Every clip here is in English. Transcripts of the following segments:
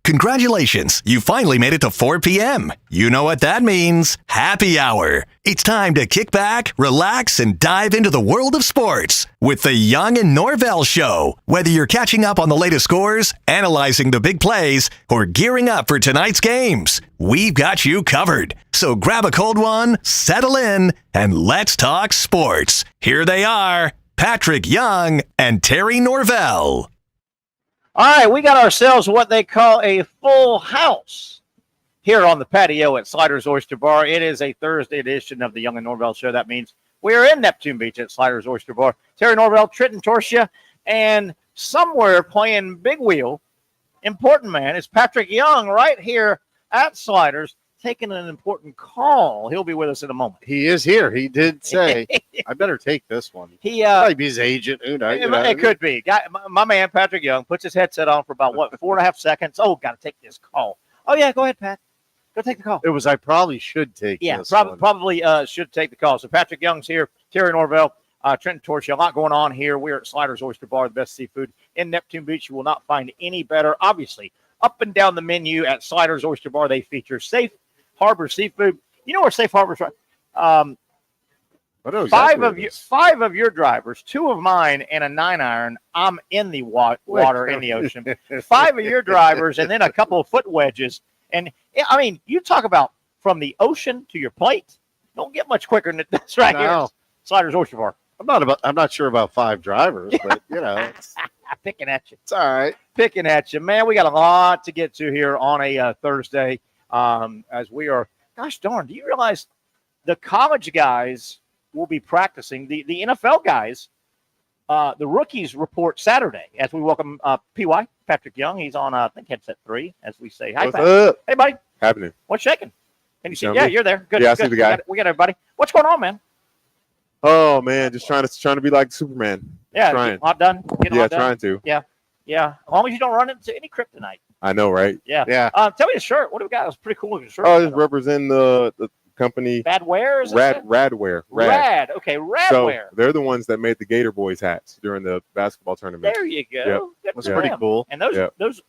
Congratulations, you finally made it to 4 p.m. You know what that means. Happy hour. It's time to kick back, relax, and dive into the world of sports with the Young and Norvelle Show. Whether you're catching up on the latest scores, analyzing the big plays, or gearing up for tonight's games, we've got you covered. So grab a cold one, settle in, and let's talk sports. Here they are, Patrick Young and Terry Norvelle. All right, we got ourselves what they call a full house here on the patio at Sliders Oyster Bar. It is a Thursday edition of the Young and Norvelle Show. That means we are in Neptune Beach at Sliders Oyster Bar. Terry Norvelle, Trenton Torsia, and somewhere playing big wheel, important man, is Patrick Young right here at Sliders, taking an important call. He'll be with us in a moment. He is here. He did say, I better take this one. He might be his agent. Who knows? It could be. My man, Patrick Young, puts his headset on for about, 4.5 seconds. Oh, got to take this call. Oh, yeah, go ahead, Pat. Go take the call. It was, I probably should take this one. Probably should take the call. So Patrick Young's here. Terry Norvelle, Trenton Torsia. A lot going on here. We're at Sliders Oyster Bar, the best seafood in Neptune Beach. You will not find any better. Obviously, up and down the menu at Sliders Oyster Bar, they feature Safe Harbor Seafood. You know where Safe Harbor's right? Five of your drivers, 2 of mine, and a 9-iron. I'm in the water in the ocean. 5 of your drivers, and then a couple of foot wedges. And I mean, you talk about from the ocean to your plate. Don't get much quicker than this right here. Sliders Oyster Bar. I'm not sure about 5 drivers, but it's picking at you. It's all right. Picking at you, man. We got a lot to get to here on a Thursday. As we are, gosh darn, do you realize the college guys will be practicing, the NFL guys, the rookies report Saturday as we welcome PY, Patrick Young. He's on, I think, headset 3, as we say. Hi, What's Pat. up? Hey, buddy. Happening. What's shaking? Can you see? You know Yeah, me? you're there. Good. Yeah, I good. see the guy. We got everybody. What's going on, man? Oh, man, just trying to be like Superman. Yeah, trying. Get a lot done. Trying to. Yeah. As long as you don't run into any kryptonite. I know, right? Yeah. Tell me the shirt. What do we got? It was pretty cool. Shirt. Oh, just representing the company. Bad Wear? Radwear. Rad. Okay, Radwear. So they're the ones that made the Gator Boys hats during the basketball tournament. There you go. Yep. Good That's for pretty them. cool. And those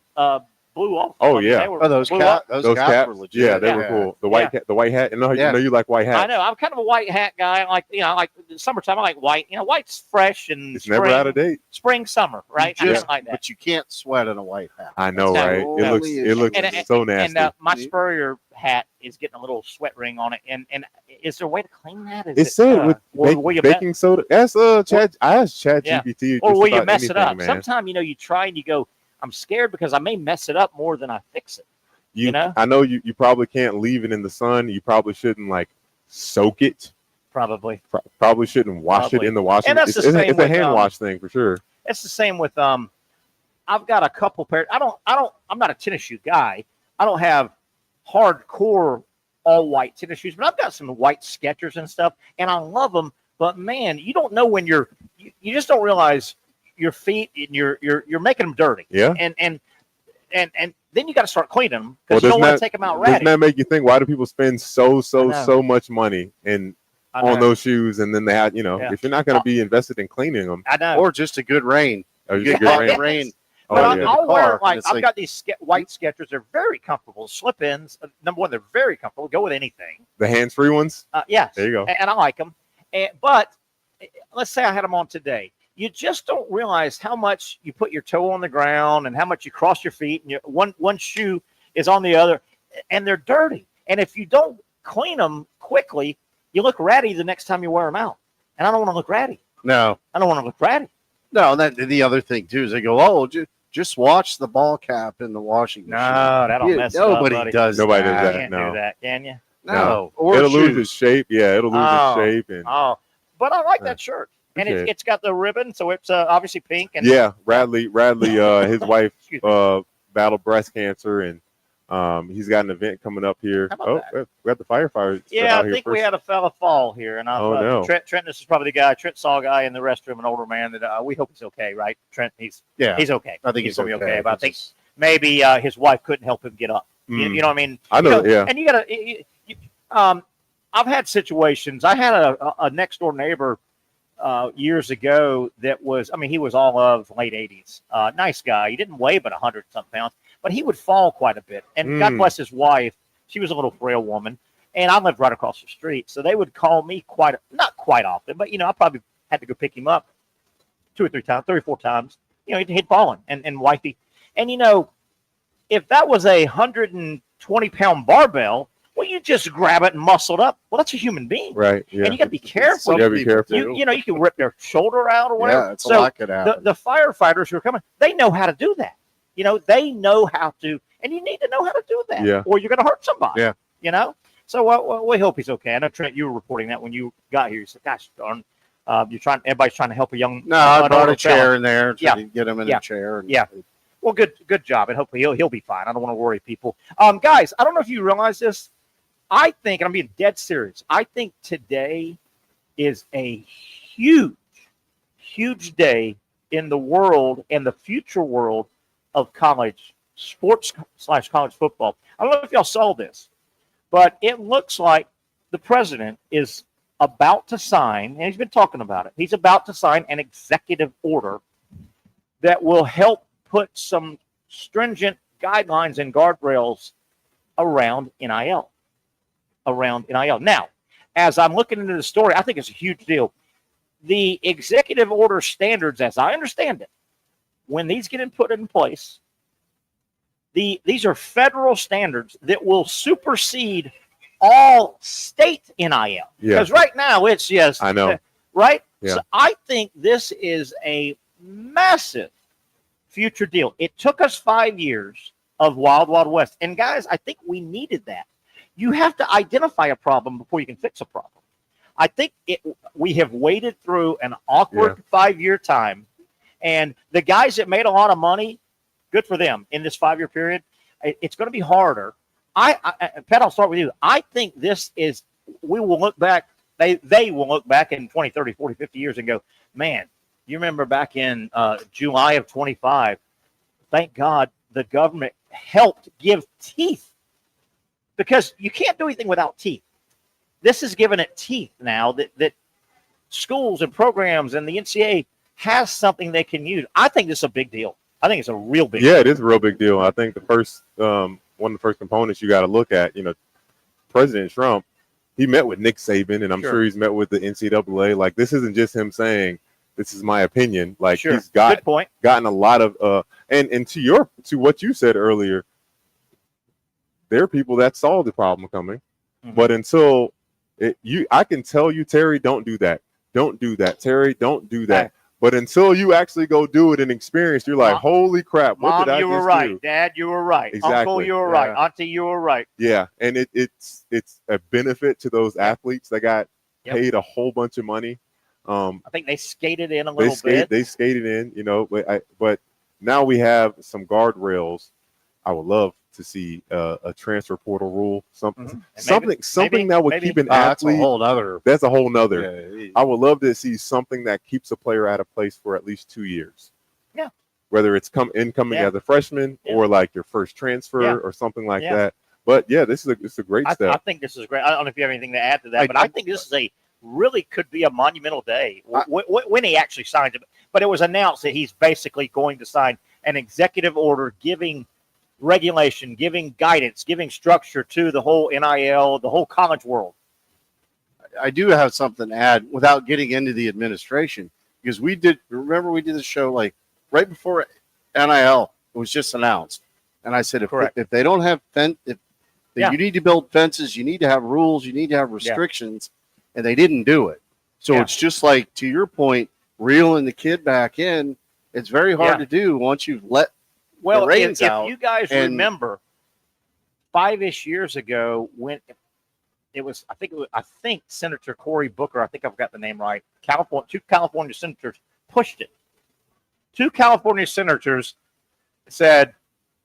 blew off. Oh, I mean, yeah. they were Those blew up. caps were legit. Yeah, they were cool. The white hat. You know you like white hats. I know. I'm kind of a white hat guy. I like summertime. I like white. White's fresh and It's never out of date. Spring, summer, right? I just like that. But you can't sweat in a white hat. I know, right? It looks so nasty. And my Spurrier hat is getting a little sweat ring on it. And is there a way to clean that? It's said with baking soda. Ask Chad. I asked ChatGPT. Or will you mess it up? Sometimes you try and you go, I'm scared because I may mess it up more than I fix it. I know you probably can't leave it in the sun. You probably shouldn't soak it. Probably. Probably shouldn't wash it in the washing. And that's it's a hand wash thing for sure. It's the same with I've got a couple pairs. I'm not a tennis shoe guy. I don't have hardcore all white tennis shoes, but I've got some white Skechers and stuff, and I love them. But man, you don't know when you just don't realize your feet and you're making them dirty. Yeah. And then you got to start cleaning them because you don't want to take them out ratty. Doesn't that make you think? Why do people spend so much money on those shoes, and then they have if you're not going to be invested in cleaning them, I know, or just a good rain, rain. But I'll wear I've got these white Skechers. They're very comfortable. Slip-ins. Number one, they're very comfortable. Go with anything. The hands-free ones. Yes. There you go. And I like them. But let's say I had them on today. You just don't realize how much you put your toe on the ground and how much you cross your feet, and one shoe is on the other, and they're dirty. And if you don't clean them quickly, you look ratty the next time you wear them out. And I don't want to look ratty. No. I don't want to look ratty. No, and the other thing, too, is they go, just wash the ball cap in the washing machine. No, that'll mess it up, buddy. Nobody does that. You can't do that, can you? No. It'll lose its shape. Yeah, it'll lose its shape. But I like that shirt. And it's got the ribbon, so it's obviously pink. And Radley, his wife battled breast cancer, and he's got an event coming up here. We got the firefighters. Yeah, I think we had a fella fall here, and no. Trent, this is probably the guy. Trent saw a guy in the restroom, an older man that we hope he's okay, right? Trent, he's okay. I think he's gonna be okay. But I think maybe his wife couldn't help him get up. You know what I mean? I know. Yeah. And you gotta. I've had situations. I had a next door neighbor. Years ago, that was, he was all of late 80s. Nice guy. He didn't weigh but 100-something pounds, but he would fall quite a bit. And God bless his wife. She was a little frail woman, and I lived right across the street. So they would call me not quite often, but, I probably had to go pick him up 2 or 3 times, 3 or 4 times. He'd fallen and wifey. And, if that was a 120-pound barbell, well, you just grab it and muscle it up. Well, that's a human being. Right. Yeah. And you got to be careful. You got to be careful. You can rip their shoulder out or whatever. Yeah, it's a lot could happen. The firefighters who are coming, they know how to do that. They know how to, and you need to know how to do that. Yeah. Or you're going to hurt somebody. Yeah. So we hope he's okay. I know, Trent, you were reporting that when you got here. You said, gosh darn, everybody's trying to help a young. No, I brought a chair in there to Yeah. get him in a chair. And, Yeah. Well, good job, and hopefully he'll be fine. I don't want to worry people. Guys, I don't know if you realize this. I think, and I'm being dead serious, I think today is a huge, huge day in the world and the future world of college sports / college football. I don't know if y'all saw this, but it looks like the president is about to sign, and he's been talking about it. He's about to sign an executive order that will help put some stringent guidelines and guardrails around NIL. Now, as I'm looking into the story, I think it's a huge deal. The executive order standards, as I understand it, when these get put in place, these are federal standards that will supersede all state NIL. Because right now it's just, I know. Right? Yeah. So I think this is a massive future deal. It took us 5 years of Wild Wild West. And guys, I think we needed that. You have to identify a problem before you can fix a problem. I think we have waded through an awkward 5-year time. And the guys that made a lot of money, good for them in this 5-year period. It's going to be harder. Pat, I'll start with you. I think we will look back. They will look back in 20, 30, 40, 50 years and go, man, you remember back in July of 25, thank God the government helped give teeth, because you can't do anything without teeth. This is giving it teeth now that schools and programs and the NCAA has something they can use. I think this is a big deal. I think it's a real big deal. Yeah, it is a real big deal. I think the first one of the first components you got to look at, President Trump, he met with Nick Saban, and I'm sure he's met with the NCAA. Like, this isn't just him saying, this is my opinion. Like, he's gotten a lot of and to what you said earlier, there are people that saw the problem coming, but until I can tell you, Terry, don't do that. Don't do that, Terry. Don't do that. But until you actually go do it and experience, you're like, holy crap, what Mom, did I you just were right. do? Dad, you were right. Exactly. Uncle, you were right. Auntie, you were right. Yeah, and it's a benefit to those athletes that got paid a whole bunch of money. I think they skated in a little bit. They skated in, but now we have some guardrails. I would love to see a transfer portal rule, something that would keep an athlete. That's a whole nother. Yeah. I would love to see something that keeps a player at a place for at least 2 years. Yeah. Whether it's incoming as a freshman or like your first transfer or something like that. But yeah, this is a great step. I think this is great. I don't know if you have anything to add to that, but I think this is could be a monumental day when he actually signs it. But it was announced that he's basically going to sign an executive order giving regulation, giving guidance, giving structure to the whole NIL, the whole college world. I do have something to add without getting into the administration, because we did the show like right before NIL was just announced. And I said, if they don't have you need to build fences, you need to have rules, you need to have restrictions, and they didn't do it. So it's just like, to your point, reeling the kid back in, it's very hard to do once you've let the reins out. If you guys remember 5-ish years ago when it was, I think Senator Cory Booker, I think I've got the name right, two California senators pushed it. 2 California senators said,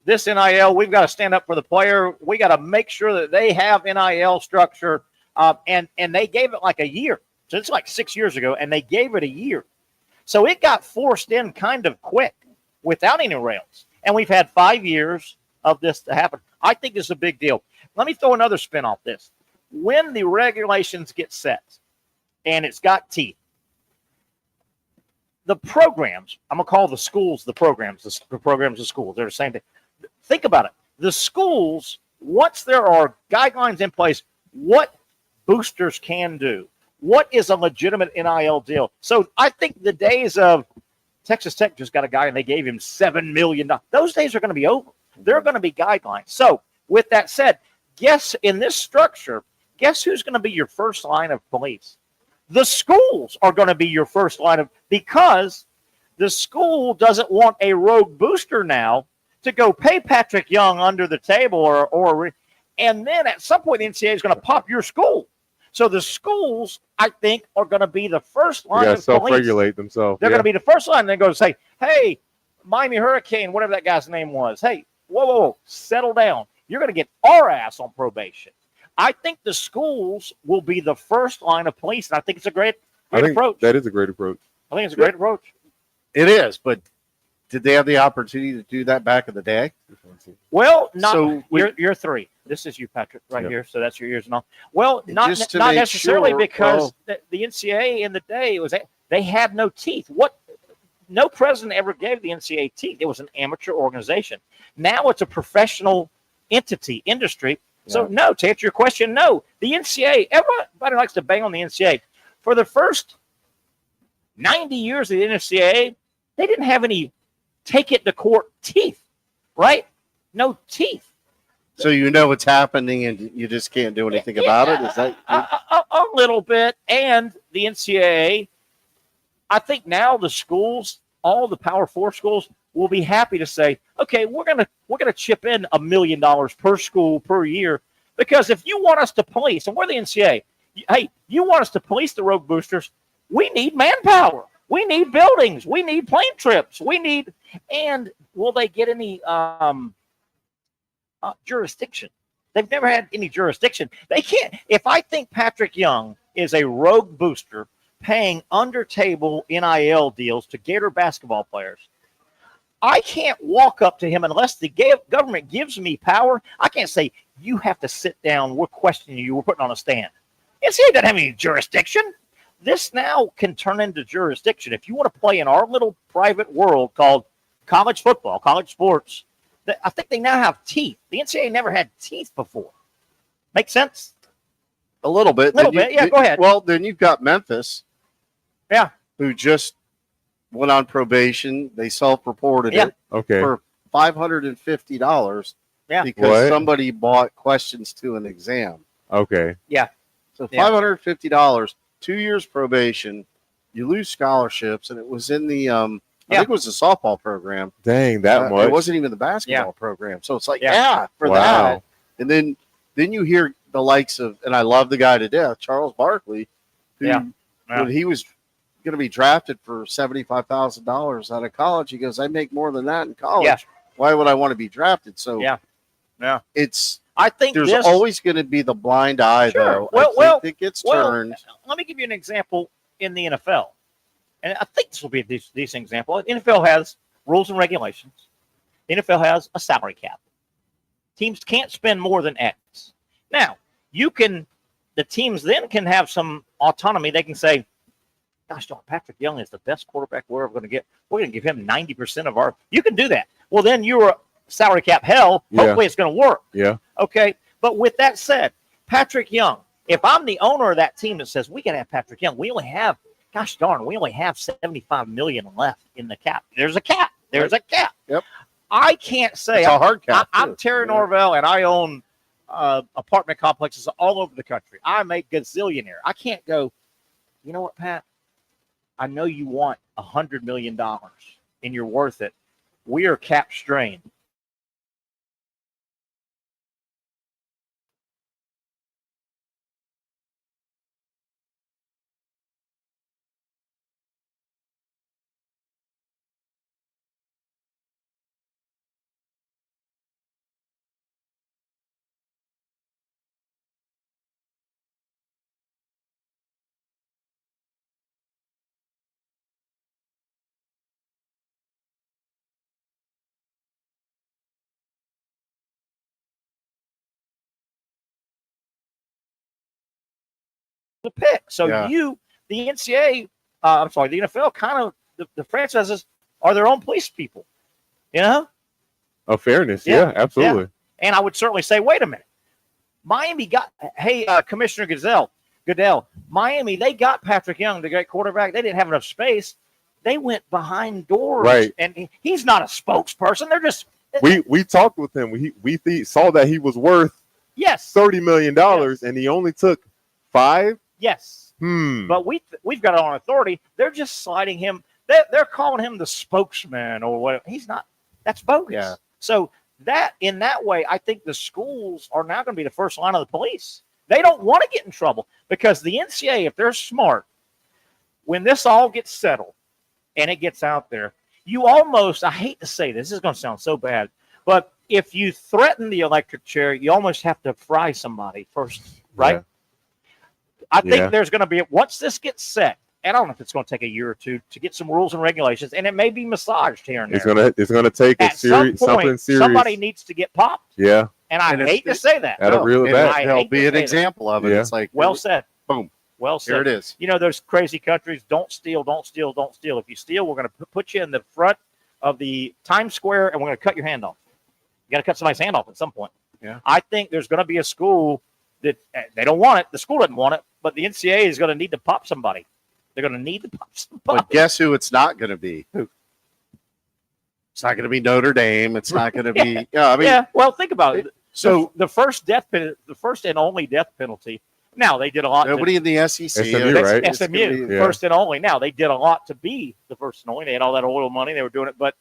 this NIL, we've got to stand up for the player. We got to make sure that they have NIL structure. And they gave it like a year. So it's like 6 years ago, and they gave it a year. So it got forced in kind of quick without any rails. And we've had 5 years of this to happen. I think this is a big deal. Let me throw another spin off this. When the regulations get set and it's got teeth, the programs, I'm going to call the schools the programs, the schools, they're the same thing. think about it. The schools, once there are guidelines in place, what boosters can do, what is a legitimate NIL deal. So I think the days of Texas Tech just got a guy and they gave him $7 million, those days are going to be over. There are going to be guidelines. So with that said, guess in this structure, guess who's going to be your first line of police? The schools are going to be your first line of, because the school doesn't want a rogue booster now to go pay Patrick Young under the table and then at some point the NCAA is going to pop your school. So the schools, I think, are going to be the first line of self-regulate themselves. They're going to be the first line. They're going to say, hey, Miami Hurricane, whatever that guy's name was, hey, whoa, settle down. You're going to get our ass on probation. I think the schools will be the first line of police, and I think it's a great approach. That is a great approach. I think it's a great approach. It is, but did they have the opportunity to do that back in the day? Well, you're three. This is you, Patrick, here. So that's your ears and all. Well, not necessarily because the NCAA in the day they had no teeth. No president ever gave the NCAA teeth. It was an amateur organization. Now it's a professional industry. So no, to answer your question, no. The NCAA, everybody likes to bang on the NCAA. For the first 90 years of the NCAA, they didn't have any take it to court teeth, right? No teeth. So you know what's happening and you just can't do anything about it? Is that a little bit? And the NCAA, I think now the schools, all the Power 4 schools, will be happy to say, okay, we're gonna chip in $1 million per school per year, because if you want us to police, and we're the NCAA, hey, you want us to police the rogue boosters, we need manpower, we need buildings, we need plane trips, and will they get any jurisdiction? They've never had any jurisdiction. They can't. If I think Patrick Young is a rogue booster paying under table NIL deals to Gator basketball players, I can't walk up to him unless the government gives me power. I can't say, you have to sit down, we're questioning you, we're putting on a stand. NCAA doesn't have any jurisdiction. This now can turn into jurisdiction. If you want to play in our little private world called college football, college sports, I think they now have teeth. The NCAA never had teeth before. Make sense? A little bit. Yeah, go ahead. Well, then you've got Memphis. Yeah. Who just went on probation. They self-reported it for $550 because somebody bought questions to an exam. Okay. Yeah. So $550, 2 years probation, you lose scholarships, and it was in the I think it was the softball program. Dang, that much. It wasn't even the basketball program. So it's like, for that. And then you hear the likes of, and I love the guy to death, Charles Barkley, who when he was going to be drafted for $75,000 out of college, he goes, I make more than that in college. Yeah. Why would I want to be drafted? So I think there's always going to be the blind eye, though. I think it gets turned. Let me give you an example in the NFL. And I think this will be a decent example. The NFL has rules and regulations. The NFL has a salary cap. Teams can't spend more than X. Now, the teams then can have some autonomy. They can say, gosh, Patrick Young is the best quarterback we're ever going to get. We're going to give him 90% of our. You can do that. Well, then you're salary cap hell. Hopefully it's going to work. Yeah. Okay. But with that said, Patrick Young, if I'm the owner of that team that says we got to have Patrick Young, we only have $75 million left in the cap. There's a cap. Yep. I can't say. It's a hard cap. I'm Terry Norvelle, and I own apartment complexes all over the country. I'm a gazillionaire. I can't go, you know what, Pat? I know you want $100 million, and you're worth it. We are cap strained. The pick. So the NCAA, the NFL, kind of the franchises are their own police people. You know, of fairness. Yeah, absolutely. Yeah. And I would certainly say, wait a minute. Miami got, Commissioner Goodell, Miami, they got Patrick Young, the great quarterback. They didn't have enough space. They went behind doors. Right. And he's not a spokesperson. They're just. We talked with him. We saw that he was worth $30 million, and he only took 5. Yes. But we've got it on authority. They're just sliding him. They're calling him the spokesman or whatever. He's not. That's bogus. Yeah. So in that way, I think the schools are now going to be the first line of the police. They don't want to get in trouble because the NCAA, if they're smart, when this all gets settled and it gets out there, you almost, I hate to say this is going to sound so bad, but if you threaten the electric chair, you almost have to fry somebody first, right? Yeah. I think there's going to be, once this gets set, and I don't know if it's going to take a year or two to get some rules and regulations, and it may be massaged here and there. It's gonna take something serious. Somebody needs to get popped. Yeah. And I hate to say that. That'll reel it back. There'll be an example of it. Yeah. It's like, well said. Boom. Well said. Here it is. You know, those crazy countries, don't steal, don't steal, don't steal. If you steal, we're going to put you in the front of the Times Square and we're going to cut your hand off. You got to cut somebody's hand off at some point. Yeah. I think there's going to be a school that they don't want it. The school doesn't want it, but the NCAA is going to need to pop somebody. They're going to need to pop somebody. But guess who it's not going to be? Who? It's not going to be Notre Dame. It's not going to be. Well, think about it. So the first and only death penalty. Now they did a lot. Nobody in the SEC, SMU, right? SMU, first and only. Now they did a lot to be the first and only. They had all that oil money. They were doing it, but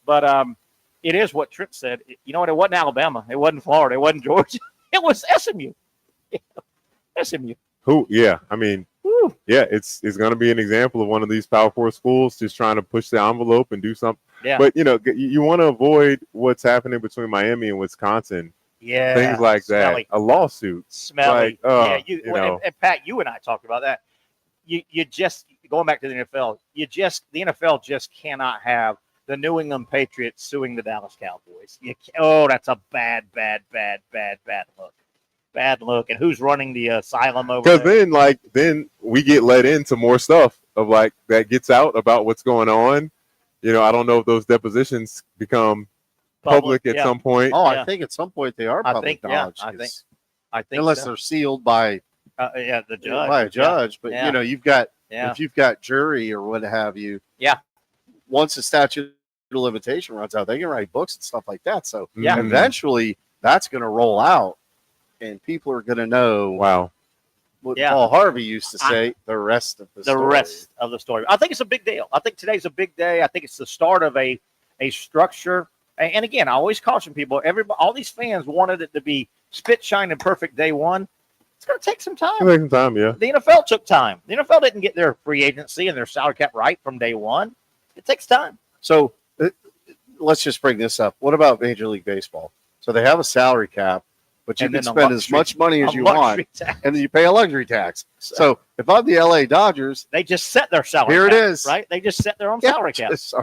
it is what Trent said. You know what? It wasn't Alabama. It wasn't Florida. It wasn't Georgia. It was SMU. SMU. Who? Yeah. I mean, yeah. It's going to be an example of one of these Power 4 schools just trying to push the envelope and do something. Yeah. But you want to avoid what's happening between Miami and Wisconsin. Yeah. Things like Smelly. that. A lawsuit. Smelly. Like, and Pat, you and I talked about that. You just going back to the NFL. The NFL just cannot have the New England Patriots suing the Dallas Cowboys. That's a bad look. Bad look. And who's running the asylum over there? Because then we get let into more stuff of that gets out about what's going on. I don't know if those depositions become public at some point. I think at some point they are public knowledge. I think unless they're sealed by the judge. By a judge. But you've got if you've got jury or what have you. Yeah. Once the statute of limitation runs out, they can write books and stuff like that. So eventually that's going to roll out, and people are going to know. Wow. What Paul Harvey used to say, the rest of the story. The rest of the story. I think it's a big deal. I think today's a big day. I think it's the start of a structure. And again, I always caution people, all these fans wanted it to be spit, shine, and perfect day one. It's going to take some time. It'll take some time, yeah. The NFL took time. The NFL didn't get their free agency and their salary cap right from day one. It takes time. So let's just bring this up. What about Major League Baseball? So they have a salary cap, but you can spend as much money as you want, and then you pay a luxury tax. So if I'm the LA Dodgers, they just set their salary cap. Here it is. Right? They just set their own salary cap. It's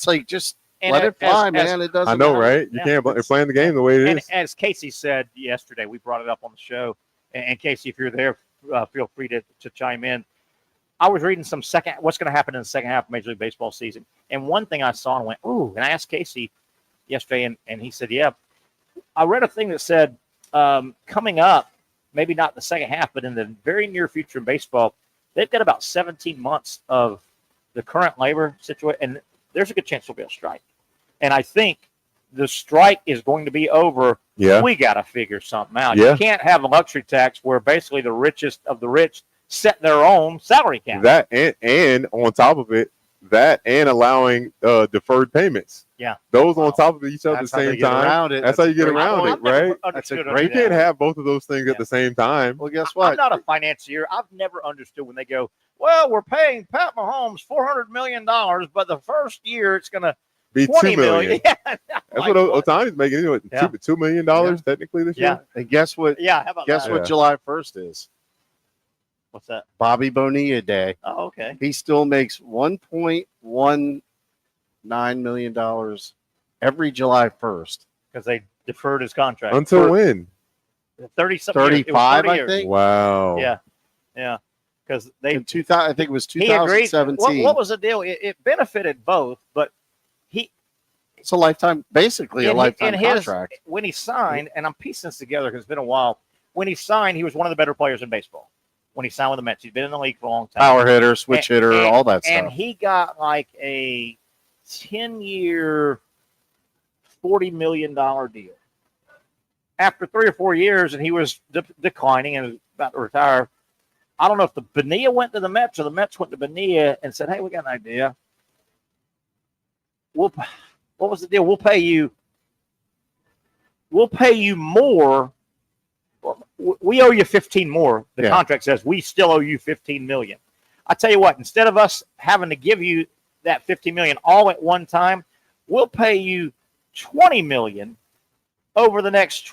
like just let it fly, man. It doesn't matter. Right? You can't. You're playing the game the way it is. And as Casey said yesterday, we brought it up on the show. And Casey, if you're there, feel free to chime in. I was reading what's going to happen in the second half of Major League Baseball season. And one thing I saw and went, ooh, and I asked Casey yesterday, and he said, yeah. I read a thing that said coming up, maybe not the second half, but in the very near future in baseball, they've got about 17 months of the current labor situation, and there's a good chance there'll be a strike. And I think the strike is going to be over. Yeah. We got to figure something out. Yeah. You can't have a luxury tax where basically the richest of the rich set their own salary cap. That and on top of it, that and allowing deferred payments. Yeah. Those on top of each other at the same time. That's how you get around it, right? That's a great. You can't have both of those things at the same time. Well, guess what? I'm not a financier. I've never understood when they go, well, we're paying Pat Mahomes $400 million, but the first year it's going to be $2 million. Yeah. That's what Otani's making. $2 million technically this year. And guess what? Yeah. How about guess what July 1st is? What's that? Bobby Bonilla Day. Oh, okay. He still makes $1.19 million every July 1st because they deferred his contract until when? 35, I think. Wow. Yeah. Because they in 2000, I think it was 2017. What was the deal? It benefited both, but It's a lifetime, basically a lifetime contract. When he signed, and I'm piecing this together because it's been a while. When he signed, he was one of the better players in baseball. When he signed with the Mets, he's been in the league for a long time. Power hitter, switch hitter, all that stuff. And he got like a 10-year, $40 million deal. After 3 or 4 years, and he was declining and was about to retire. I don't know if the Bonilla went to the Mets or the Mets went to Bonilla and said, "Hey, we got an idea. What was the deal? We'll pay you more. We owe you 15 more. The contract says we still owe you 15 million. I tell you what, instead of us having to give you that 50 million all at one time, we'll pay you 20 million over the next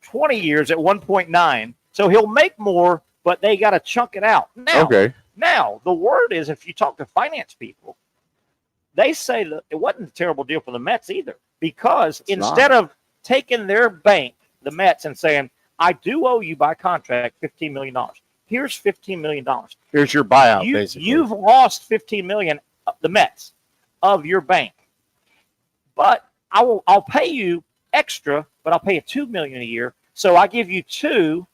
20 years at 1.9. So he'll make more, but they got to chunk it out. Now, the word is, if you talk to finance people, they say that it wasn't a terrible deal for the Mets either, because instead of taking their bank, the Mets, and saying, "I do owe you by contract $15 million. Here's $15 million. Here's your buyout, basically. You've lost $15 million, the Mets, of your bank. But I'll pay you extra, but I'll pay you $2 million a year. So I give you 2,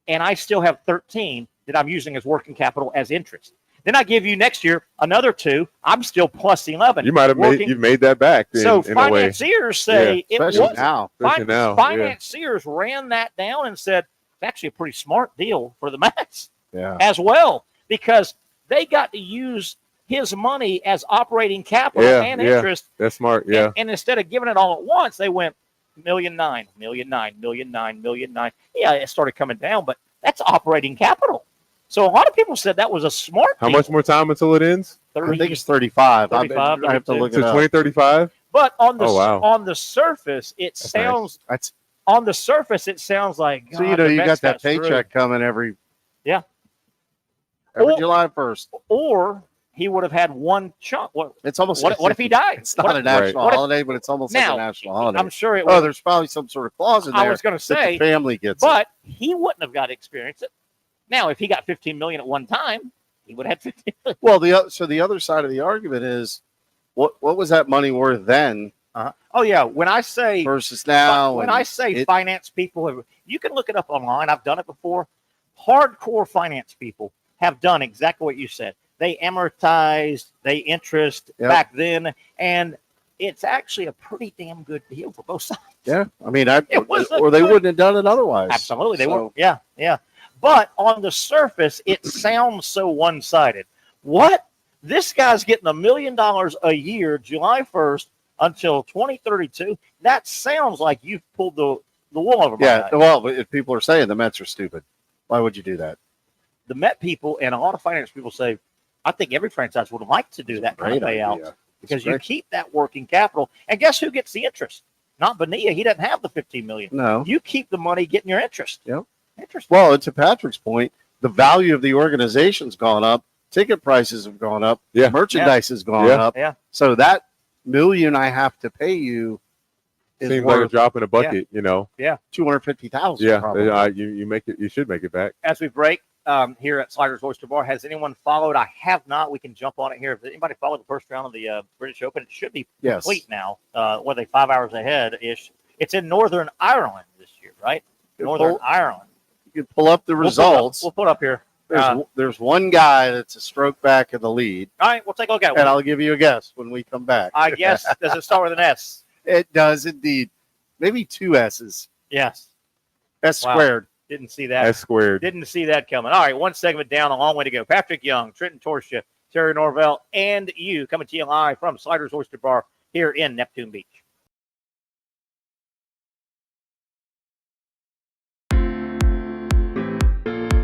and I still have 13 that I'm using as working capital as interest. Then I give you next year another 2. I'm still plus 11. You might have made that back. So financiers say it wasn't. Financiers ran that down and said it's actually a pretty smart deal for the Mets as well, because they got to use his money as operating capital and interest. That's smart. And instead of giving it all at once, they went $1.9 million, $1.9 million. Yeah, it started coming down, but that's operating capital. So a lot of people said that was a smart deal. How much more time until it ends? I think it's 35. I have to look it up. 2035? But on the surface, it sounds on the surface it sounds like, so you got that paycheck coming every July 1st. Or he would have had one chunk. It's almost what if he died? It's not a national holiday, but it's almost like a national holiday. I'm sure it there's probably some sort of clause in there. I was going to say the family gets but he wouldn't have got to experience it. Now, if he got 15 million at one time, he would have had 15 million. Well, the other side of the argument is, what was that money worth then? Oh yeah, when I say versus now, when I say finance people, you can look it up online. I've done it before. Hardcore finance people have done exactly what you said. They amortized, they interest back then, and it's actually a pretty damn good deal for both sides. Yeah, I mean, they wouldn't have done it otherwise. Absolutely, they were. Yeah. But on the surface, it sounds so one-sided. What? This guy's getting $1 million a year, July 1st until 2032. That sounds like you've pulled the wool over my eyes. Yeah, well, if people are saying the Mets are stupid, why would you do that? The Met people and a lot of finance people say, I think every franchise would like to do that kind of payout because you keep that working capital. And guess who gets the interest? Not Bonilla. He doesn't have the $15 million. No. You keep the money getting your interest. Yep. Well, to Patrick's point, the value of the organization's gone up. Ticket prices have gone up. Yeah. Merchandise has gone up. Yeah. So that $1 million I have to pay you seems like a drop in a bucket, Yeah. $250,000. Yeah. Probably. You should make it back. As we break here at Sliders Oyster Bar, has anyone followed? I have not. We can jump on it here. If anybody followed the first round of the British Open, it should be complete now. What are they, 5 hours ahead ish? It's in Northern Ireland this year, right? Northern Ireland. You can pull up the results. We'll put up here. There's one guy that's a stroke back in the lead. All right, we'll take a look at it. And I'll give you a guess when we come back. I guess. Does it start with an S? It does indeed. Maybe 2 S's. Yes. S squared. Didn't see that. S squared. Didn't see that coming. All right, one segment down, a long way to go. Patrick Young, Trenton Torsha, Terry Norvelle, and you coming to you live from Sliders Oyster Bar here in Neptune Beach.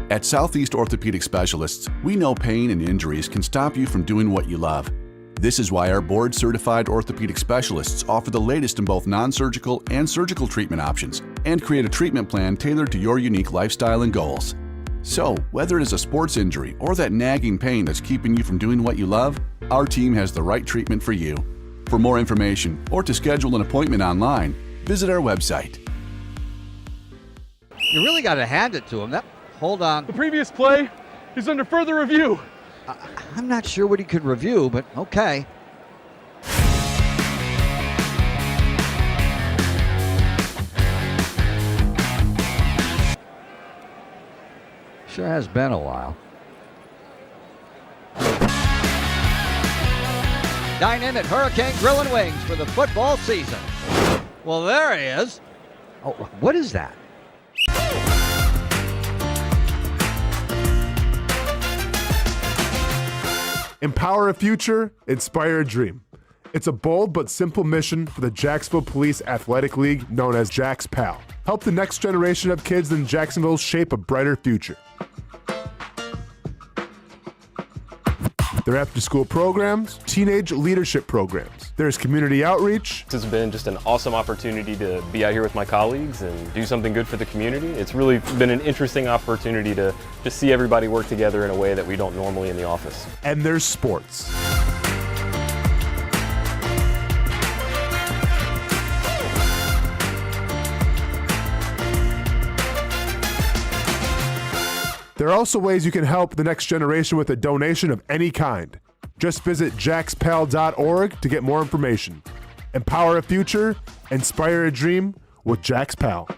At Southeast Orthopedic Specialists, we know pain and injuries can stop you from doing what you love. This is why our board-certified orthopedic specialists offer the latest in both non-surgical and surgical treatment options and create a treatment plan tailored to your unique lifestyle and goals. So, whether it is a sports injury or that nagging pain that's keeping you from doing what you love, our team has the right treatment for you. For more information or to schedule an appointment online, visit our website. You really got to hand it to him. Hold on. The previous play is under further review. I'm not sure what he could review, but okay. Sure has been a while. Dynamic Hurricane Grill and Wings for the football season. Well, there he is. Oh, what is that? Empower a future, inspire a dream. It's a bold but simple mission for the Jacksonville Police Athletic League known as Jax PAL. Help the next generation of kids in Jacksonville shape a brighter future. Their after-school programs, teenage leadership programs. There's community outreach. This has been just an awesome opportunity to be out here with my colleagues and do something good for the community. It's really been an interesting opportunity to just see everybody work together in a way that we don't normally in the office. And there's sports. There are also ways you can help the next generation with a donation of any kind. Just visit jaxpal.org to get more information. Empower a future, inspire a dream with Jax PAL.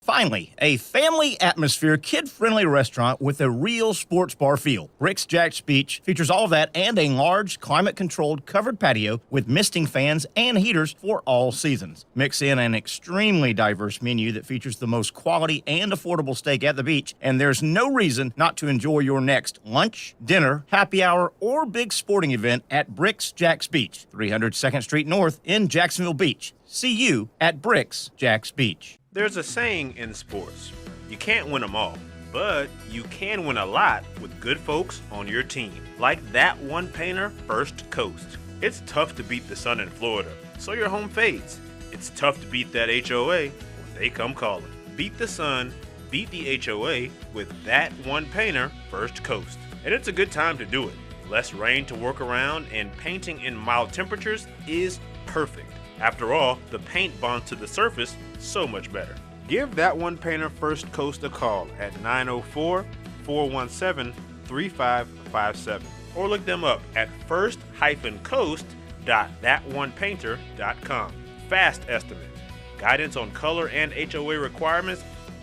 Finally, a family atmosphere, kid-friendly restaurant with a real sports bar feel. Bricks Jack's Beach features all of that and a large, climate-controlled covered patio with misting fans and heaters for all seasons. Mix in an extremely diverse menu that features the most quality and affordable steak at the beach, and there's no reason not to enjoy your next lunch, dinner, happy hour, or big sporting event at Bricks Jack's Beach, 300 2nd Street North in Jacksonville Beach. See you at Bricks Jack's Beach. There's a saying in sports, you can't win them all, but you can win a lot with good folks on your team. Like that one painter, First Coast. It's tough to beat the sun in Florida, so your home fades. It's tough to beat that HOA when they come calling. Beat the sun, beat the HOA with that one painter, First Coast. And it's a good time to do it. Less rain to work around and painting in mild temperatures is perfect. After all, the paint bonds to the surface so much better. Give that one painter First Coast a call at 904-417-3557 or look them up at first-coast.thatonepainter.com. Fast estimate, guidance on color and HOA requirements,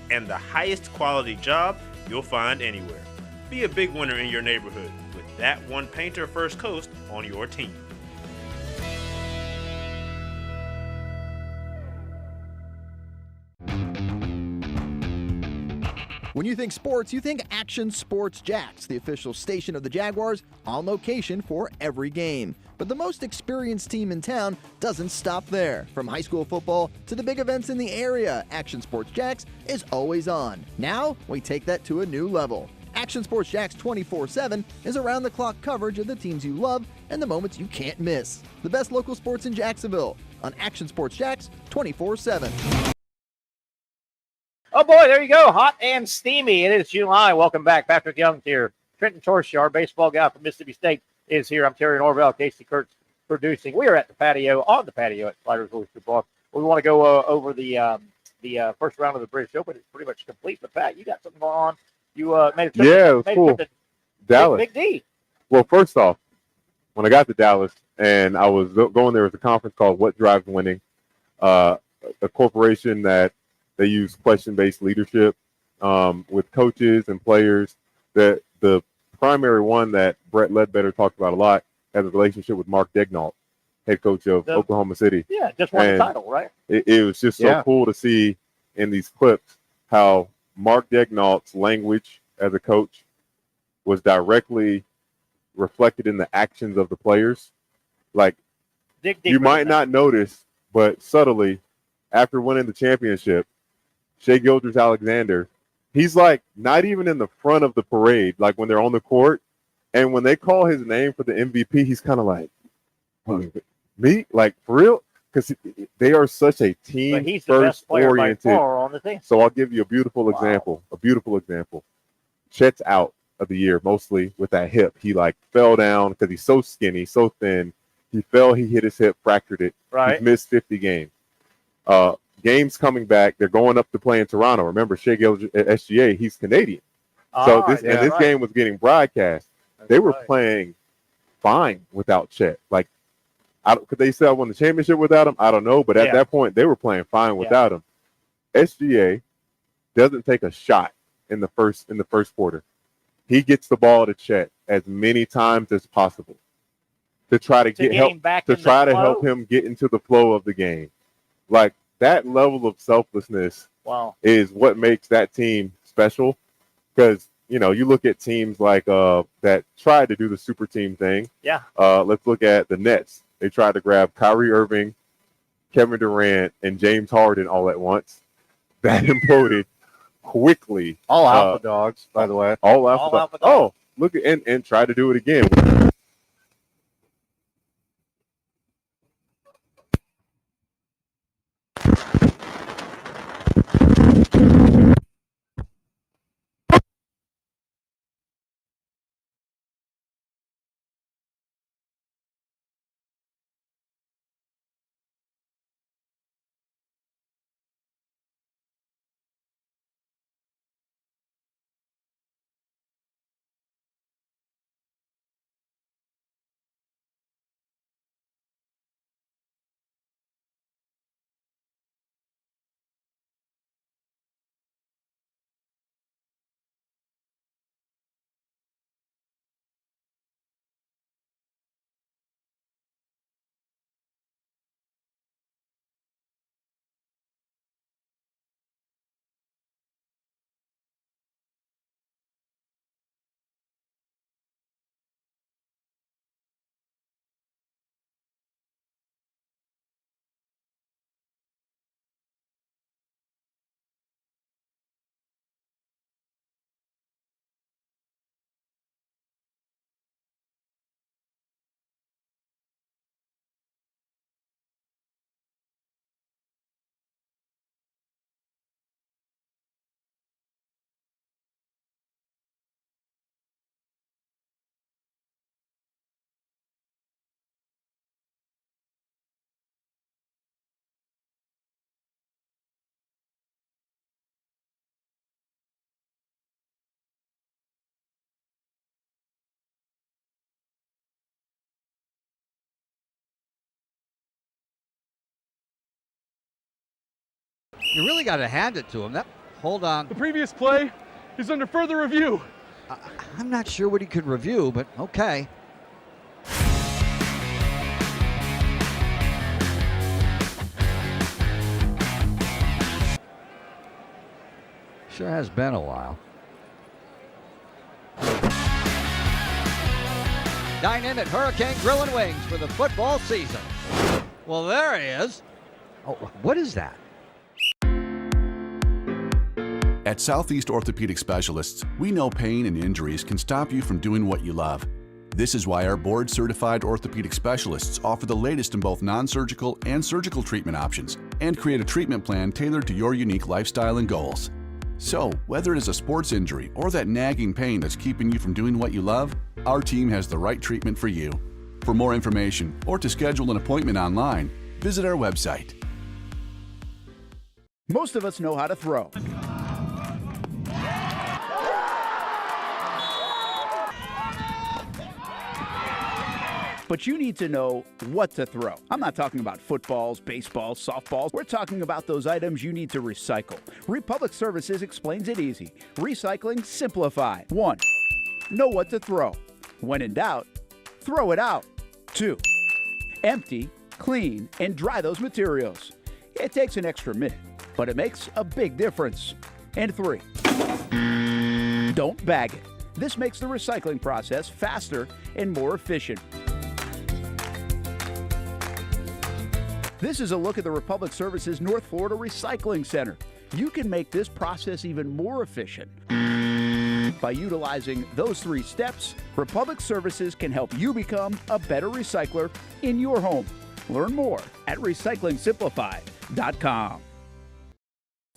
and the highest quality job you'll find anywhere. Be a big winner in your neighborhood with that one painter First Coast on your team. When you think sports, you think Action Sports Jax, the official station of the Jaguars, on location for every game. But the most experienced team in town doesn't stop there. From high school football to the big events in the area, Action Sports Jax is always on. Now, we take that to a new level. Action Sports Jax 24/7 is around-the-clock coverage of the teams you love and the moments you can't miss. The best local sports in Jacksonville on Action Sports Jax 24/7. Oh boy, there you go. Hot and steamy. It is July. Welcome back. Patrick Young's here. Trenton Torshia, our baseball guy from Mississippi State, is here. I'm Terry Norvelle. Casey Kurtz producing. We are at the patio, on the patio at Sliders Oyster Bar. We want to go over the first round of the British Open. It's pretty much complete. But Pat, you got something going on. You made a trip. Yeah, it was cool. Dallas. Big D. Well, first off, when I got to Dallas and I was going there, was a conference called What Drives Winning, a corporation that they use question-based leadership with coaches and players. That the primary one that Brett Ledbetter talked about a lot has a relationship with Mark Daignault, head coach of Oklahoma City. Yeah, just won the title, right? It was just so cool to see in these clips how Mark Daignault's language as a coach was directly reflected in the actions of the players. Like, you might not notice, but subtly, after winning the championship, Shai Gilgeous-Alexander, he's like not even in the front of the parade, like when they're on the court. And when they call his name for the MVP, he's kind of like, me? Like, for real? Because they are such a team first oriented. On the team. So I'll give you a beautiful example. A beautiful example. Chet's out of the year, mostly with that hip. He like fell down because he's so skinny, so thin. He fell, he hit his hip, fractured it. Right. He's missed 50 games. Games coming back, they're going up to play in Toronto. Remember, Shai Gilgeous at SGA, he's Canadian. So this game was getting broadcast. They were playing fine without Chet. Like, could they say I won the championship without him? I don't know. But at that point, they were playing fine without him. SGA doesn't take a shot in the first quarter. He gets the ball to Chet as many times as possible to try to get help to try to help him get into the flow of the game. Like, that level of selflessness is what makes that team special. Because, you know, you look at teams like that tried to do the super team thing. Yeah. Let's look at the Nets. They tried to grab Kyrie Irving, Kevin Durant, and James Harden all at once. That imploded quickly. All alpha dogs, by the way. All alpha dogs. Oh, look at and try to do it again. You really got to hand it to him. Hold on. The previous play is under further review. I'm not sure what he could review, but okay. Sure has been a while. Dine in at Hurricane Grill and Wings for the football season. Well, there he is. Oh, what is that? At Southeast Orthopedic Specialists, we know pain and injuries can stop you from doing what you love. This is why our board-certified orthopedic specialists offer the latest in both non-surgical and surgical treatment options and create a treatment plan tailored to your unique lifestyle and goals. So, whether it is a sports injury or that nagging pain that's keeping you from doing what you love, our team has the right treatment for you. For more information or to schedule an appointment online, visit our website. Most of us know how to throw. But you need to know what to throw. I'm not talking about footballs, baseballs, softballs. We're talking about those items you need to recycle. Republic Services explains it easy. Recycling simplified. 1. Know what to throw. When in doubt, throw it out. 2. Empty, clean, and dry those materials. It takes an extra minute, but it makes a big difference. And 3. Don't bag it. This makes the recycling process faster and more efficient. This is a look at the Republic Services North Florida Recycling Center. You can make this process even more efficient. By utilizing those 3 steps, Republic Services can help you become a better recycler in your home. Learn more at recyclingsimplified.com.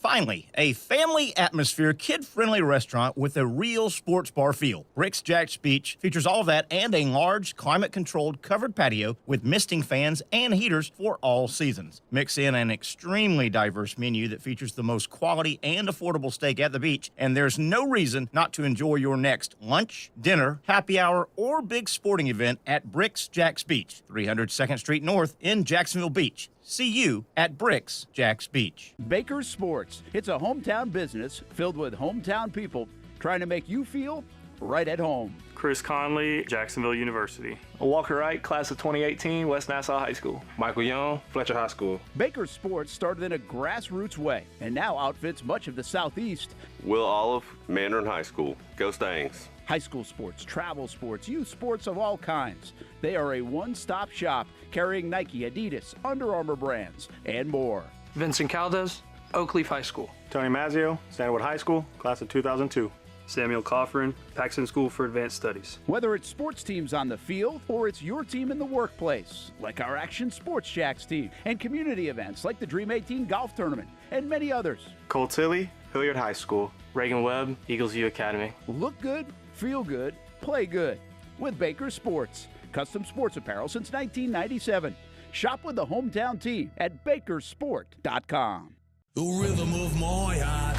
Finally, a family atmosphere, kid-friendly restaurant with a real sports bar feel. Rick's Jack's Beach features all of that and a large, climate-controlled covered patio with misting fans and heaters for all seasons. Mix in an extremely diverse menu that features the most quality and affordable steak at the beach, and there's no reason not to enjoy your next lunch, dinner, happy hour, or big sporting event at Rick's Jack's Beach, 300 2nd Street North in Jacksonville Beach. See you at Bricks Jacks Beach. Baker Sports. It's a hometown business filled with hometown people trying to make you feel right at home. Chris Conley, Jacksonville University. Walker Wright, class of 2018, West Nassau High School. Michael Young, Fletcher High School. Baker Sports started in a grassroots way and now outfits much of the Southeast. Will Olive, Mandarin High School. Go Stangs. High school sports, travel sports, youth sports of all kinds. They are a one-stop shop carrying Nike, Adidas, Under Armour brands, and more. Vincent Caldes, Oak Leaf High School. Tony Mazzio, Sandalwood High School, class of 2002. Samuel Coffrin, Paxton School for Advanced Studies. Whether it's sports teams on the field or it's your team in the workplace, like our Action Sports Jacks team, and community events like the Dream 18 Golf Tournament, and many others. Cole Tilley, Hilliard High School. Reagan Webb, Eagles View Academy. Look good, feel good, play good with Baker Sports. Custom sports apparel since 1997. Shop with the hometown team at bakersport.com. The rhythm of my heart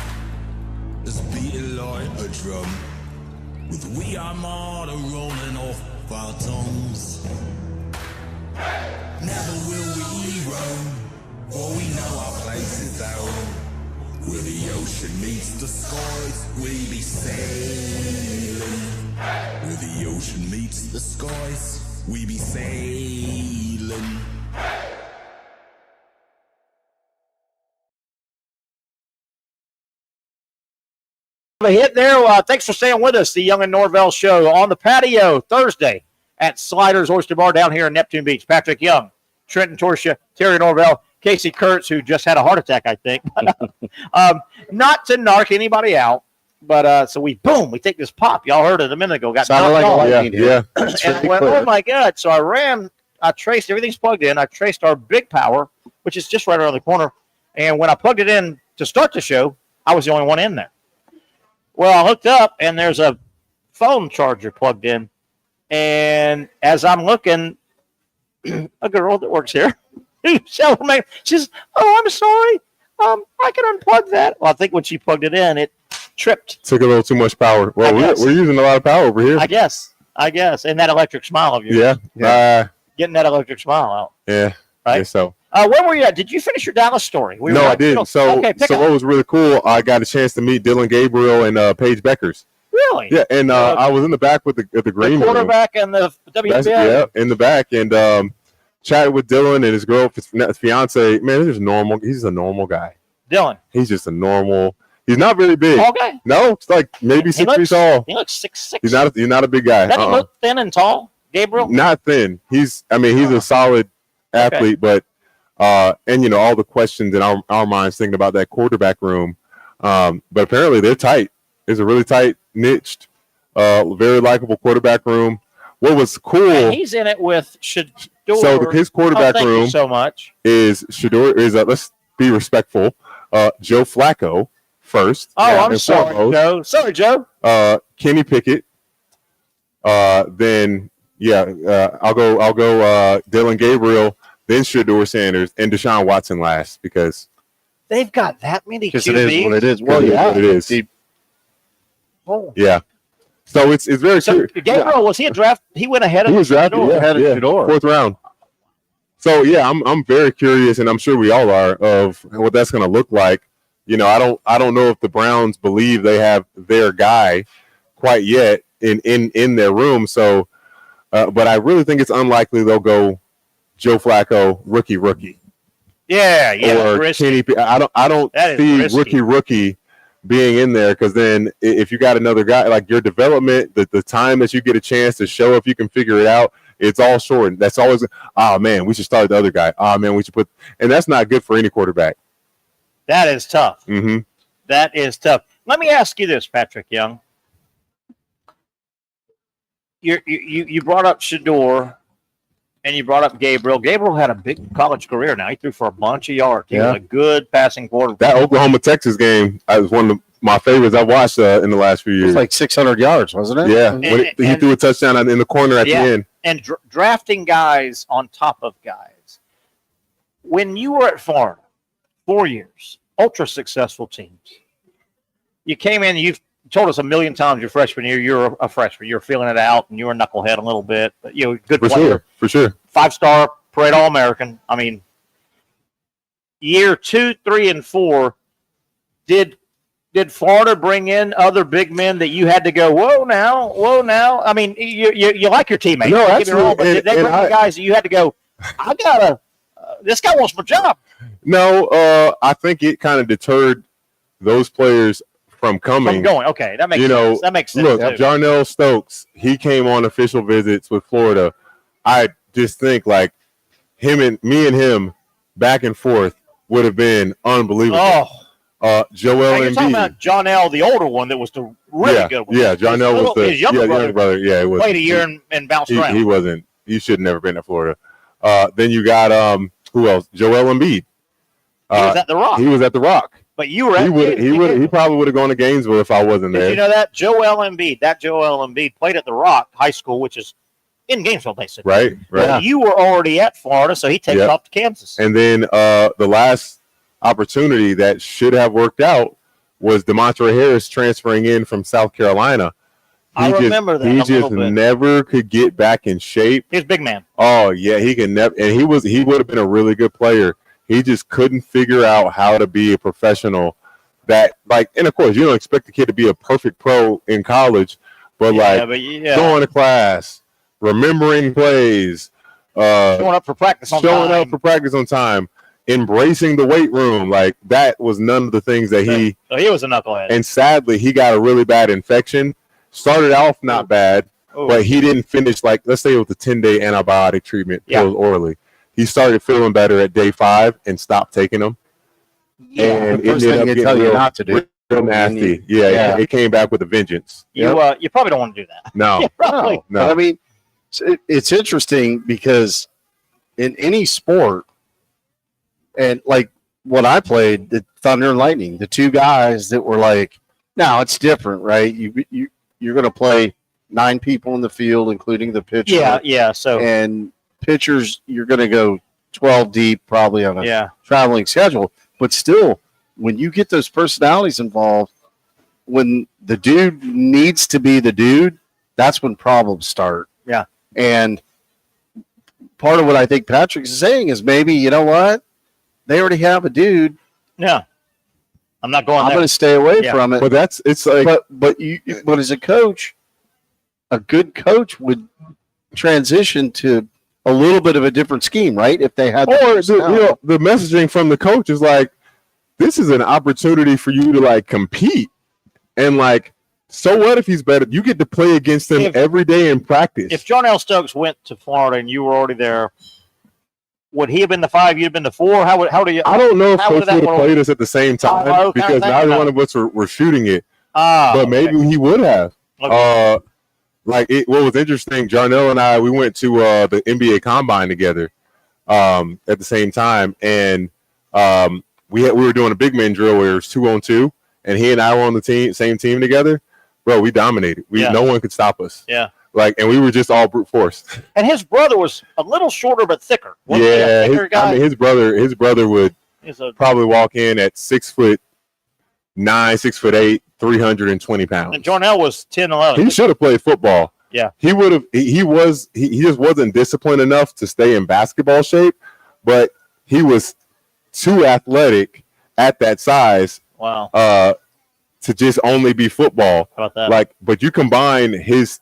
is beating like a drum, with we are martyr rolling off our tongues. Never will we roam, for we know our place is down. Where the ocean meets the skies, we be sailing. Where the ocean meets the skies, we be sailing. A hit there. Thanks for staying with us. The Young and Norvelle Show on the patio Thursday at Sliders Oyster Bar down here in Neptune Beach. Patrick Young, Trenton Torsia, Terry Norvelle, Casey Kurtz, who just had a heart attack, I think. Not to narc anybody out, but so we take this pop. Y'all heard it a minute ago. Got sounded like off. a lightning. Yeah. And went, oh my God! So I traced everything's plugged in. I traced our big power, which is just right around the corner. And when I plugged it in to start the show, I was the only one in there. Well, I hooked up, and there's a phone charger plugged in. And as I'm looking, a girl that works here, she says, "Oh, I'm sorry. I can unplug that." Well, I think when she plugged it in, it tripped. Took a little too much power. Well, we're using a lot of power over here. I guess. And that electric smile of yours. Yeah. Getting that electric smile out. Yeah. Right? Yeah, so. Where were you at? Did you finish your Dallas story? No, I didn't. So what was really cool, I got a chance to meet Dylan Gabriel and Paige Beckers. Really? Yeah, and I was in the back with the green quarterback and the WNBA. Yeah, in the back, and chatted with Dylan and his fiance. Man, he's just a normal guy. Dylan. He's just a normal. He's not very big. Okay. No, it's like maybe 6 feet tall. He looks 6'6". He's not a big guy. Doesn't he look thin and tall, Gabriel? Not thin. He's a solid athlete, but and all the questions in our minds thinking about that quarterback room. But apparently they're tight. It's a really tight, niched, very likable quarterback room. What was cool? And he's in it with Shador. So his quarterback thank room you so much. is Shador. Let's be respectful. Joe Flacco first. I'm sorry, foremost. Joe. Sorry, Joe. Kenny Pickett. Then I'll go Dylan Gabriel, then Shador Sanders, and Deshaun Watson last because they've got that many QBs. It is what it is. Well, yeah, it is. Oh. Yeah. So it's very curious. Gabriel, was he a draft? He went ahead of Shador. Ahead of Shador. 4th round. So I'm very curious, and I'm sure we all are, of what that's going to look like. I don't know if the Browns believe they have their guy quite yet in their room. So, but I really think it's unlikely they'll go Joe Flacco rookie. Yeah. Or Kenny. I don't see rookie being in there, because then if you got another guy, like your development, the time that you get a chance to show if you can figure it out, it's all short. That's always, man, we should start the other guy. Man, we should and that's not good for any quarterback. That is tough. Mm-hmm. That is tough. Let me ask you this, Patrick Young. You brought up Shador, and you brought up Gabriel. Gabriel had a big college career now. He threw for a bunch of yards. He was a good passing quarterback. That Oklahoma-Texas game was one of my favorites I've watched in the last few years. It was like 600 yards, wasn't it? Yeah. He threw a touchdown in the corner at the end. And drafting guys on top of guys. When you were at Florida, 4 years, ultra successful teams, you came in, you've told us a million times your freshman year, you're a freshman. You're feeling it out, and you're a knucklehead a little bit. But, good player. For sure. 5-star parade All-American. I mean, year 2, 3, and 4, did Florida bring in other big men that you had to go, whoa now? I mean, you like your teammates. No, don't get me wrong, but did they bring in guys that you had to go, this guy wants my job? No, I think it kind of deterred those players from coming. From going. Okay, that makes sense. That makes sense. Look, too. Jarnell Stokes, he came on official visits with Florida. I just think like me and him back and forth would have been unbelievable. Joel Embiid. You're talking about John L., the older one that was the really good one. Yeah, John L. was his younger brother. Yeah, it was. Played a year and bounced around. He wasn't. He should have never been at Florida. Then you got who else? Joel Embiid. He was at the Rock. He was at the Rock. But you were he probably would have gone to Gainesville if I wasn't there. Did you know that? Joel Embiid played at the Rock High School, which is in Gainesville, basically. Right. Yeah. You were already at Florida, so he takes off to Kansas. And then the last opportunity that should have worked out was DeMontre Harris transferring in from South Carolina. I remember that. He just never could get back in shape. He's a big man. Oh yeah, he can never. And he would have been a really good player. He just couldn't figure out how to be a professional. And of course, you don't expect the kid to be a perfect pro in college, but going to class, remembering plays, showing up for practice on time, embracing the weight room, like that was none of the things that he. So he was a knucklehead. And sadly, he got a really bad infection. Started off not bad, but he didn't finish let's say it was a 10-day antibiotic treatment pills orally. He started feeling better at day 5 and stopped taking them. Yeah, and the first thing they tell you not to do. Real nasty. Yeah, it came back with a vengeance. You probably don't want to do that. No, no. But I mean, it's interesting because in any sport, and like what I played, the Thunder and Lightning, the two guys that were like, now it's different, right? You're going to play 9 people in the field, including the pitcher. Yeah. So and pitchers, you're going to go 12 deep, probably on a traveling schedule. But still, when you get those personalities involved, when the dude needs to be the dude, that's when problems start. Yeah. And part of what I think Patrick's saying is maybe, you know what? They already have a dude. Yeah. I'm not going there. I'm going to stay away from it. But it's like, but as a coach, a good coach would transition to a little bit of a different scheme, right? If they had, the messaging from the coach is like, this is an opportunity for you to compete, and so what if he's better? You get to play against him every day in practice. If John L. Stokes went to Florida and you were already there, would he have been the 5? You'd have been the 4. How do you? I don't know if Coach would have played us at the same time because neither one of us were shooting it. But maybe he would have. Okay. What was interesting, Jarnell and I, we went to the NBA Combine together at the same time, and we were doing a big man drill where it was 2-on-2, and he and I were on the same team together. Bro, we dominated. No one could stop us. Yeah. And we were just all brute force. And his brother was a little shorter but thicker. His brother would probably walk in at 6'9", 6'8", 320 pounds. And Jarnell was 10, 11. He should have played football. Yeah. He would have. He just wasn't disciplined enough to stay in basketball shape, but he was too athletic at that size. Wow. To just only be football. How about that? But you combine his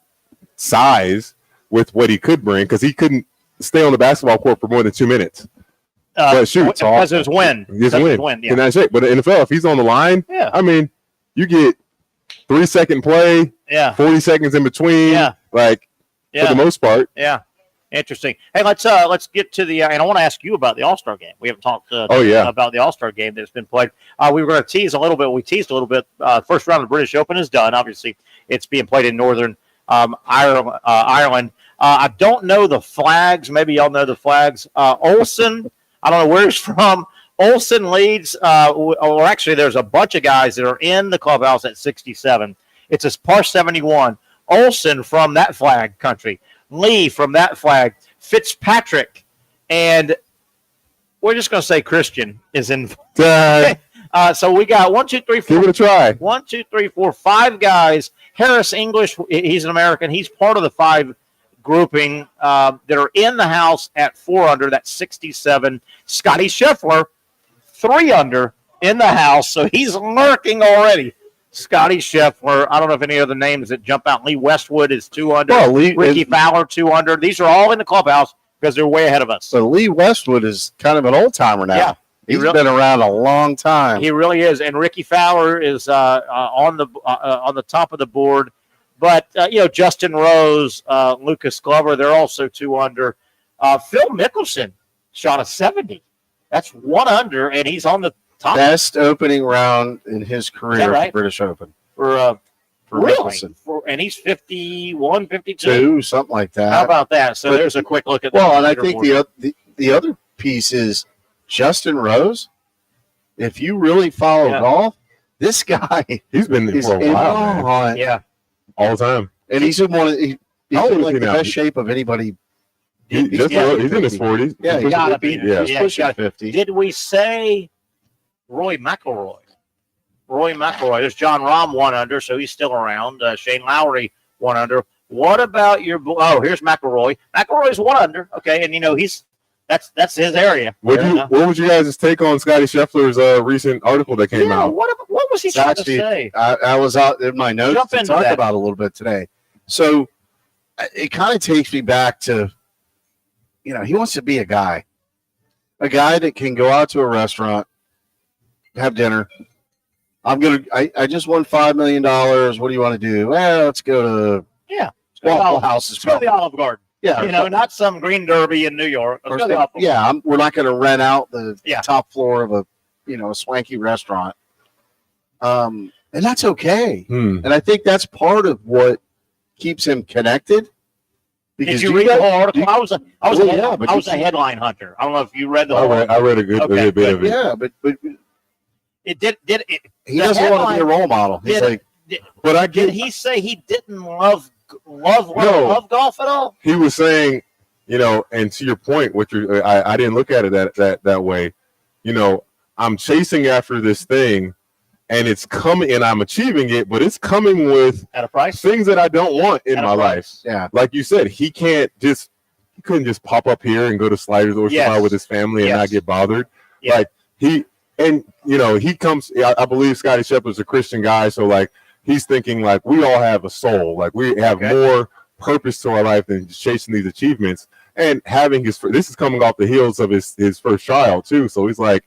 size with what he could bring, because he couldn't stay on the basketball court for more than 2 minutes. But shoot, because it was win. In that shape. But in the NFL, if he's on the line, I mean, you get 3-second play, 40 seconds in between, for the most part. Yeah. Interesting. Hey, let's get to the and I want to ask you about the All-Star game. We haven't talked about the All-Star game that's been played. We were going to tease a little bit. We teased a little bit. First round of the British Open is done. Obviously, it's being played in Northern Ireland. I don't know the flags. Maybe y'all know the flags. Olsen, I don't know where he's from. Olsen leads, or actually there's a bunch of guys that are in the clubhouse at 67. It's a par 71. Olsen from that flag country. Lee from that flag. Fitzpatrick. And we're just going to say Christian is in. So we got 1, 2, 3, 4. Give it a try. 1, 2, 3, 4, 5 guys. Harris English, he's an American. He's part of the 5 grouping that are in the house at 4 under. That's 67. Scotty Scheffler, 3 under in the house, so he's lurking already. Scotty Scheffler, I don't know if any other names that jump out. Lee Westwood is 2 under. Ricky Fowler, 2 under. These are all in the clubhouse because they're way ahead of us. So Lee Westwood is kind of an old timer now. Yeah. He's been around a long time. He really is, and Ricky Fowler is on the top of the board. But Justin Rose, Lucas Glover, they're also 2 under. Phil Mickelson shot a 70. That's 1 under, and he's on the top. Best opening round in his career at the British Open. For really? Mickelson. And he's 51, 52. 2, something like that. How about that? So there's a quick look at and I think the other piece is Justin Rose. If you really follow golf, this guy he's been there for a while, man. Yeah, all the time, and he's in he's in like the best shape of anybody. He's in his 40s. Yeah, he gotta be. Yeah, pushing 50. Did we say Roy McIlroy? There's John Rahm 1 under, so he's still around. Shane Lowry 1 under. What about your? Oh, here's McIlroy. McIlroy's 1 under. Okay, and he's. That's his area. What was your guys' take on Scotty Scheffler's recent article that came out? What was he trying to say? I was out in my notes to talk about a little bit today. So it kind of takes me back to, he wants to be a guy that can go out to a restaurant, have dinner. I just won $5 million. What do you want to do? Well, let's go to Waffle House. Let's go to the Olive Garden. Yeah, not some Green Derby in New York. We're not going to rent out the top floor of a swanky restaurant. And that's okay. And I think that's part of what keeps him connected. Did you read the whole article? I was a headline hunter. I don't know if you read the whole article. I read a good bit of it. Yeah, but it did. He doesn't want to be a role model. He's did he say he didn't love golf at all? He was saying, and to your point, I didn't look at it that way. I'm chasing after this thing, and it's coming, and I'm achieving it, but it's coming with at a price, things that I don't want in my life. Yeah, like you said, he couldn't just pop up here and go to Sliders or with his family and not get bothered. Yeah. Like he comes. I believe Scotty Scheffler's a Christian guy, so like. He's thinking like we all have a soul, like we have more purpose to our life than just chasing these achievements. And having this is coming off the heels of his first child too. So he's like,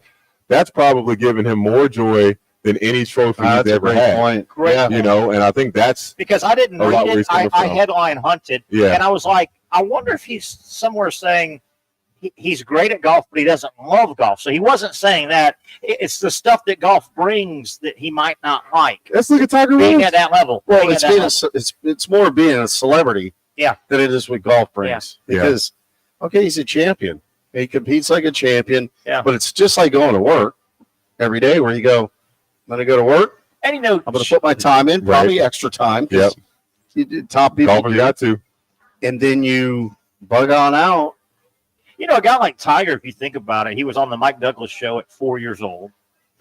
that's probably giving him more joy than any trophy he's ever had. Great point. And I think that's because I didn't read it. I headline hunted, and I was like, I wonder if he's somewhere saying he's great at golf, but he doesn't love golf. So he wasn't saying that. It's the stuff that golf brings that he might not like. Let's look at Tiger Woods. Being at that level. Well, it's more being a celebrity than it is what golf brings. Yeah. Because, he's a champion. He competes like a champion, but it's just like going to work every day where you go, I'm going to go to work, and I'm going to put my time in, probably extra time. Yep. Top people Golfers got to. And then you bug on out. A guy like Tiger, if you think about it, he was on the Mike Douglas show at 4 years old.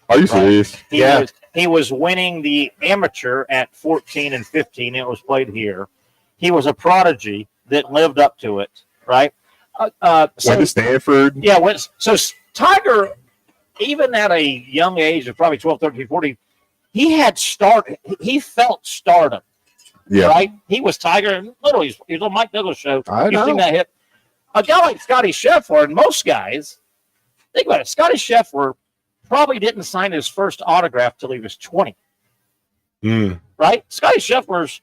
Are you serious? He was winning the amateur at 14 and 15. It was played here. He was a prodigy that lived up to it, right? Went to Stanford. Yeah. So Tiger, even at a young age of probably 12, 13, 14, he felt stardom. Yeah. Right? He was Tiger. And literally, he was on Mike Douglas show. You've seen that hit. A guy like Scotty Scheffler, and most guys, think about it. Scotty Scheffler probably didn't sign his first autograph till he was 20. Right? Scotty Scheffler's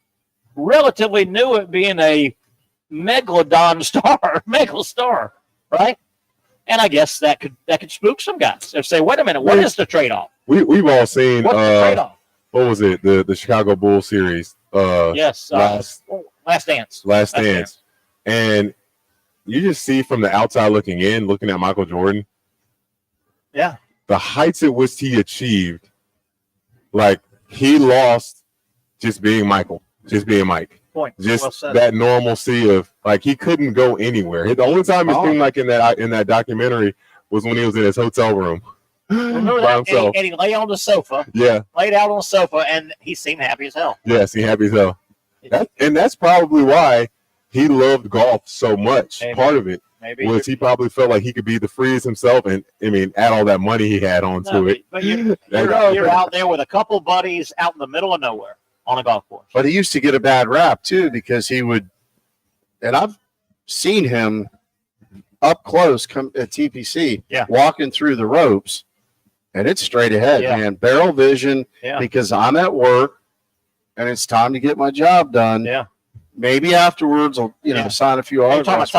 relatively new at being a megalodon star, right? And I guess that could spook some guys. They say, wait a minute, what is the trade-off? We've all seen what's the trade-off? What was it? The Chicago Bulls series. Yes. Last Dance. And you just see from the outside looking in, looking at Michael Jordan. Yeah. The heights at which he achieved, like he lost just being Michael, just being Mike. Point. Just that normalcy of like he couldn't go anywhere. The only time it seemed like in that documentary was when he was in his hotel room. Remember that? And he lay on the sofa. Yeah. Laid out on the sofa, and he seemed happy as hell. Yes, he happy as hell. And that's probably why he loved golf so much. Amen. Part of it. Maybe. Was he probably felt like he could be the freest himself, and I mean, add all that money he had onto it. But you're out there with a couple buddies out in the middle of nowhere on a golf course. But he used to get a bad rap too because he would, and I've seen him up close come at TPC, walking through the ropes, and it's straight ahead, man. Barrel vision, because I'm at work and it's time to get my job done. Yeah. Maybe afterwards I'll sign a few autographs.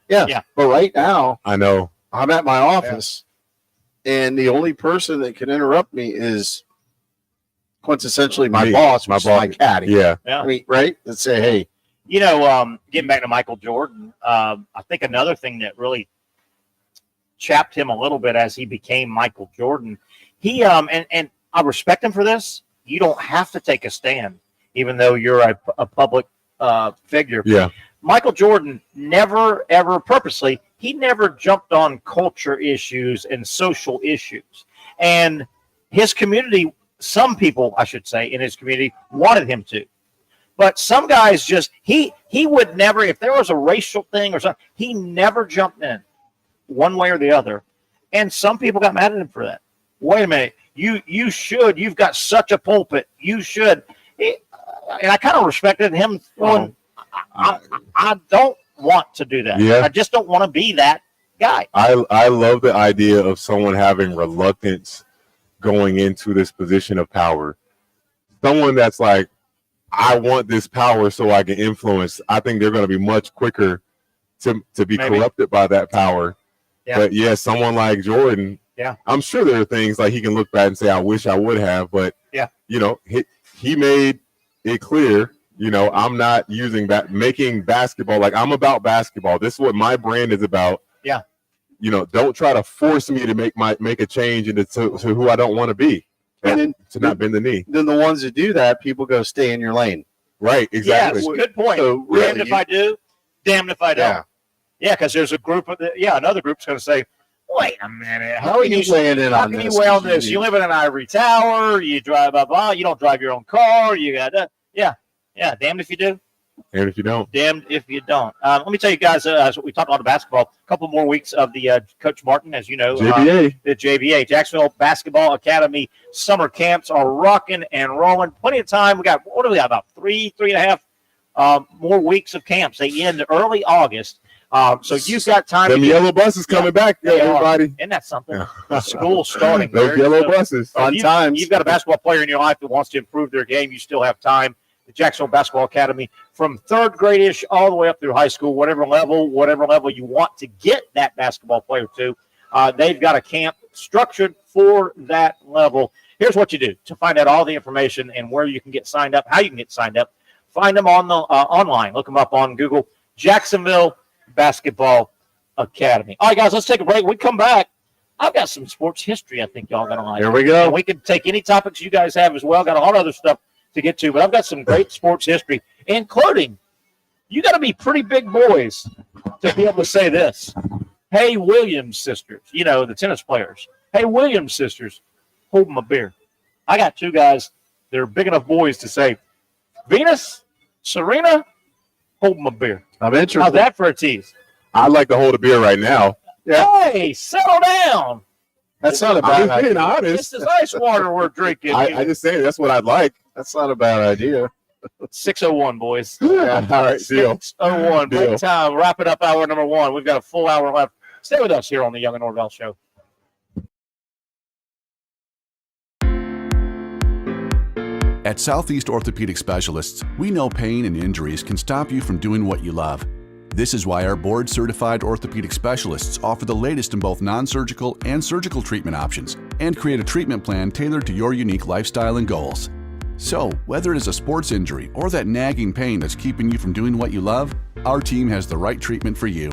Yeah. But right now, I know I'm at my office, and the only person that can interrupt me is quintessentially my boss, which is my caddy. Yeah. I mean, right? Let's say, hey. Getting back to Michael Jordan, I think another thing that really chapped him a little bit as he became Michael Jordan, he and I respect him for this. You don't have to take a stand, even though you're a public figure. Yeah. Michael Jordan never, ever purposely, he never jumped on culture issues and social issues. And his community, some people, I should say, in his community wanted him to. But some guys just, he would never, if there was a racial thing or something, he never jumped in one way or the other. And some people got mad at him for that. Wait a minute. You've got such a pulpit. You should. And I kind of respected him going, I don't want to do that. Yeah. I just don't want to be that guy. I love the idea of someone having reluctance going into this position of power. Someone that's like, I want this power so I can influence. I think they're going to be much quicker to be corrupted by that power. Yeah. But someone like Jordan, I'm sure there are things like he can look back and say, I wish I would have, but he made it clear, I'm not using making basketball. Like, I'm about basketball. This is what my brand is about. Yeah. Don't try to force me to make a change into to who I don't want to be. And to not bend the knee. Then the ones that do that, people go stay in your lane. Right, exactly. Yes, good point. So, damned if I do, damned if I don't. Yeah, because there's a group of another group's going to say, wait a minute, how are you weighing in on this? How can you weigh on this? You live in an ivory tower, you drive you don't drive your own car, you got that. Yeah, damned if you do. Damned if you don't. Damned if you don't. Let me tell you guys, we talked a lot of basketball. A couple more weeks of the Coach Martin, as you know. JBA. The JBA, Jacksonville Basketball Academy summer camps are rocking and rolling. Plenty of time. We got, what do we have, about three and a half more weeks of camps. They end early August. So you've got time. Them yellow buses coming back, everybody. Isn't that something? School starting. Those yellow buses. Fun times. You've got a basketball player in your life that wants to improve their game. You still have time. The Jacksonville Basketball Academy, from third grade-ish all the way up through high school, whatever level you want to get that basketball player to, they've got a camp structured for that level. Here's what you do to find out all the information and where you can get signed up, how you can get signed up. Find them on the online. Look them up on Google. Jacksonville Basketball Academy. All right, guys, let's take a break. When we come back, I've got some sports history I think y'all going to like. Here we go. And we can take any topics you guys have as well. Got a lot of other stuff to get to, but I've got some great sports history, including you got to be pretty big boys to be able to say this. Hey, Williams sisters, the tennis players. Hey, Williams sisters, hold my beer. I got two guys that are big enough boys to say, Venus, Serena, hold my beer. I'm interested. How's that for a tease? I'd like to hold a beer right now. Yeah. Hey, settle down. That's not a bad idea. Being honest. This is ice water we're drinking. I just say that's what I'd like. That's not a bad idea. 6:01, boys. Yeah. All right, deal. 6:01, big time. Wrap it up, hour number one. We've got a full hour left. Stay with us here on the Young and Norvelle Show. At Southeast Orthopedic Specialists, we know pain and injuries can stop you from doing what you love. This is why our board-certified orthopedic specialists offer the latest in both non-surgical and surgical treatment options and create a treatment plan tailored to your unique lifestyle and goals. So, whether it is a sports injury or that nagging pain that's keeping you from doing what you love, our team has the right treatment for you.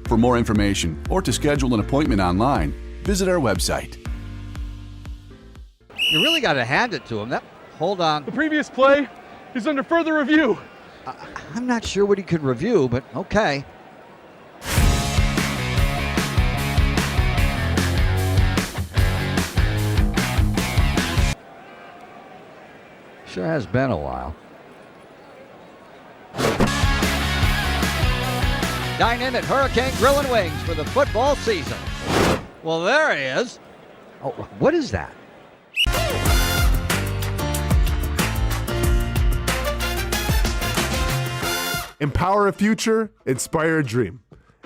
For more information or to schedule an appointment online, visit our website. You really got to hand it to him. Hold on. The previous play is under further review. I'm not sure what he could review, but okay. Sure has been a while. Dine in at Hurricane Grill and Wings for the football season. Well, there he is. Oh, what is that? Empower a future, inspire a dream.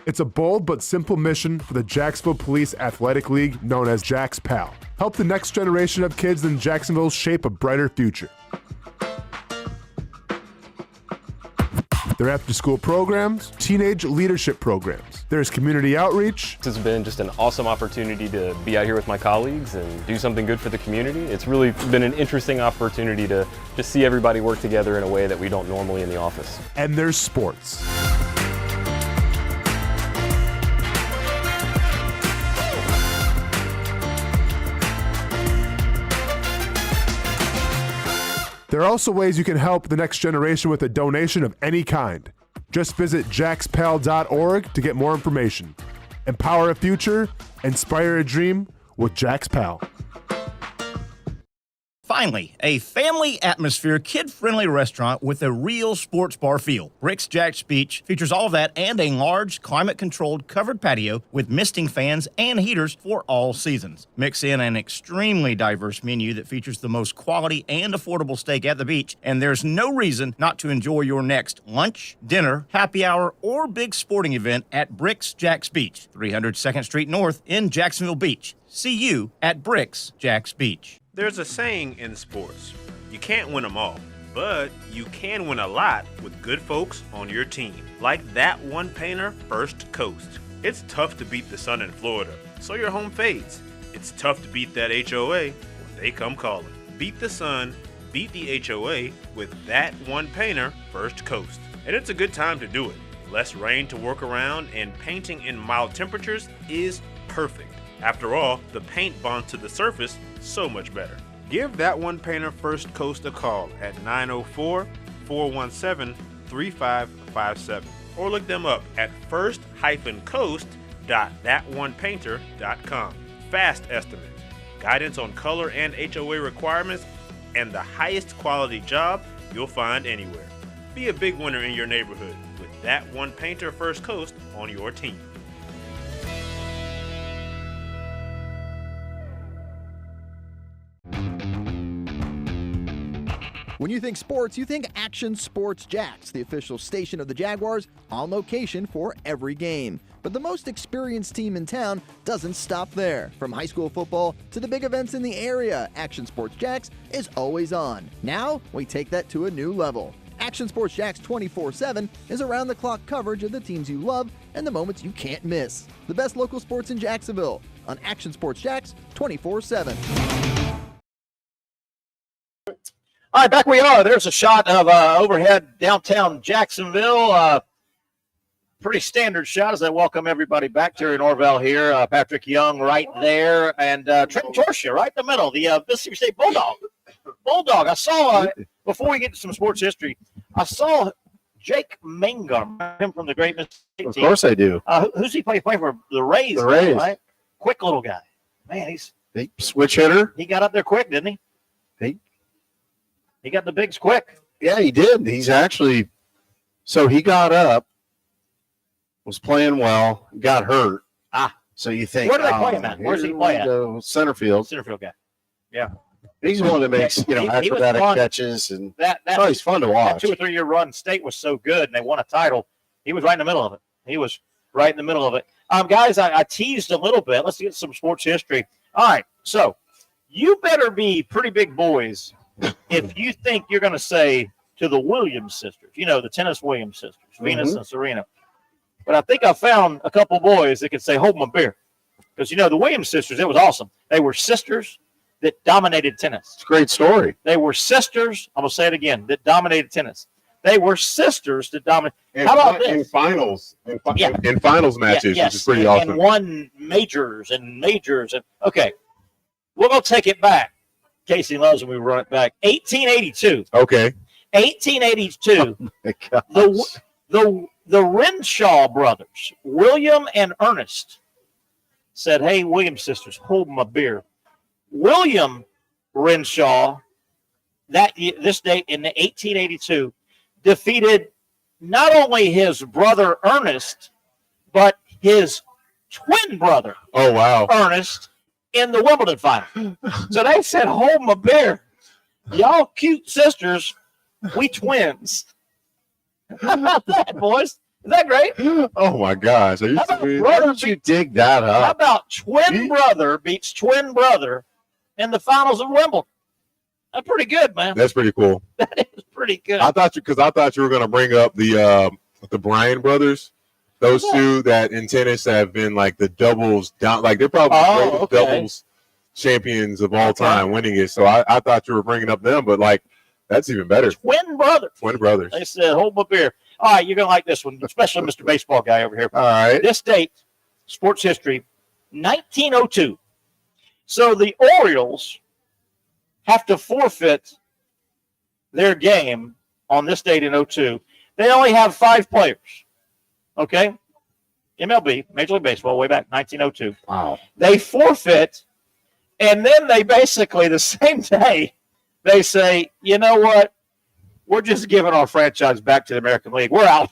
It's a bold but simple mission for the Jacksonville Police Athletic League known as Jax PAL. Help the next generation of kids in Jacksonville shape a brighter future. Their after-school programs, teenage leadership programs. There's community outreach. This has been just an awesome opportunity to be out here with my colleagues and do something good for the community. It's really been an interesting opportunity to just see everybody work together in a way that we don't normally in the office. And there's sports. There are also ways you can help the next generation with a donation of any kind. Just visit jaxpal.org to get more information. Empower a future, inspire a dream with Jax PAL. Finally, a family atmosphere, kid-friendly restaurant with a real sports bar feel. Rick's Jack's Beach features all of that and a large, climate-controlled covered patio with misting fans and heaters for all seasons. Mix in an extremely diverse menu that features the most quality and affordable steak at the beach, and there's no reason not to enjoy your next lunch, dinner, happy hour, or big sporting event at Rick's Jack's Beach, 300 2nd Street North in Jacksonville Beach. See you at Rick's Jack's Beach. There's a saying in sports, you can't win them all, but you can win a lot with good folks on your team. Like that one painter, First Coast. It's tough to beat the sun in Florida, so your home fades. It's tough to beat that HOA when they come calling. Beat the sun, beat the HOA with that one painter, First Coast. And it's a good time to do it. Less rain to work around and painting in mild temperatures is perfect. After all, the paint bonds to the surface so much better. Give that one painter First Coast a call at 904-417-3557 or look them up at first-coast.thatonepainter.com. Fast estimate, guidance on color and HOA requirements, and the highest quality job you'll find anywhere. Be a big winner in your neighborhood with that one painter First Coast on your team. When you think sports, you think Action Sports Jax, the official station of the Jaguars, on location for every game. But the most experienced team in town doesn't stop there. From high school football to the big events in the area, Action Sports Jax is always on. Now, we take that to a new level. Action Sports Jax 24/7 is around-the-clock coverage of the teams you love and the moments you can't miss. The best local sports in Jacksonville on Action Sports Jax 24/7. All right, back we are. There's a shot of overhead downtown Jacksonville. Pretty standard shot as I welcome everybody back. Terry Norvelle here, Patrick Young right there, and Trent Torsia right in the middle, the Mississippi State Bulldog. I saw, before we get to some sports history, I saw Jake Mangum, him from the great Mississippi State team. Of course I do. Who's he play for? The Rays. The Rays. Right? Quick little guy. Man, he's switch hitter. He got up there quick, didn't he? He got the bigs quick. Yeah, he did. He's actually – so he got up, was playing well, got hurt. So you think – where do they play him at? Where's he play at? Center field. Center field guy. Yeah. He's one that makes, acrobatic catches. And he's fun to watch. That 2 or 3 year run state was so good, and they won a title. He was right in the middle of it. Guys, I teased a little bit. Let's get some sports history. All right, so you better be pretty big boys if you think you're going to say to the Williams sisters, the tennis Williams sisters, Venus and Serena. But I think I found a couple boys that could say, hold my beer. Because, the Williams sisters, it was awesome. They were sisters that dominated tennis. It's a great story. They were sisters, I'm going to say it again, that dominated tennis. They were sisters that dominated. How about this? In finals matches, which is pretty awesome. And won majors. Okay, we're going to take it back. Casey loves when we run it back. 1882. Okay. 1882. The Renshaw brothers, William and Ernest, said, hey, Williams sisters, hold my beer. William Renshaw, this date in 1882, defeated not only his brother Ernest, but his twin brother, Oh, wow. Ernest, in the Wimbledon final. So they said, hold my beer. Y'all cute sisters, we twins. How about that, boys? Is that great? Oh, my gosh. Are you How about serious? Why don't you dig that How up? about twin brother beats twin brother in the finals of Wimbledon? That's pretty good, man. That's pretty cool. That is pretty good. I thought you were going to bring up the Bryan brothers. Those two that in tennis have been like the doubles down, like they're probably the greatest doubles champions of all time, winning it. So I thought you were bringing up them, but like that's even better. Twin brothers. Twin brothers. They said, hold my beer. All right, you're going to like this one, especially Mr. Baseball guy over here. All right. This date, sports history, 1902. So the Orioles have to forfeit their game on this date in 02. They only have 5 players. Okay? MLB, Major League Baseball, way back 1902. Wow. They forfeit, and then they basically, the same day, they say, you know what? We're just giving our franchise back to the American League. We're out.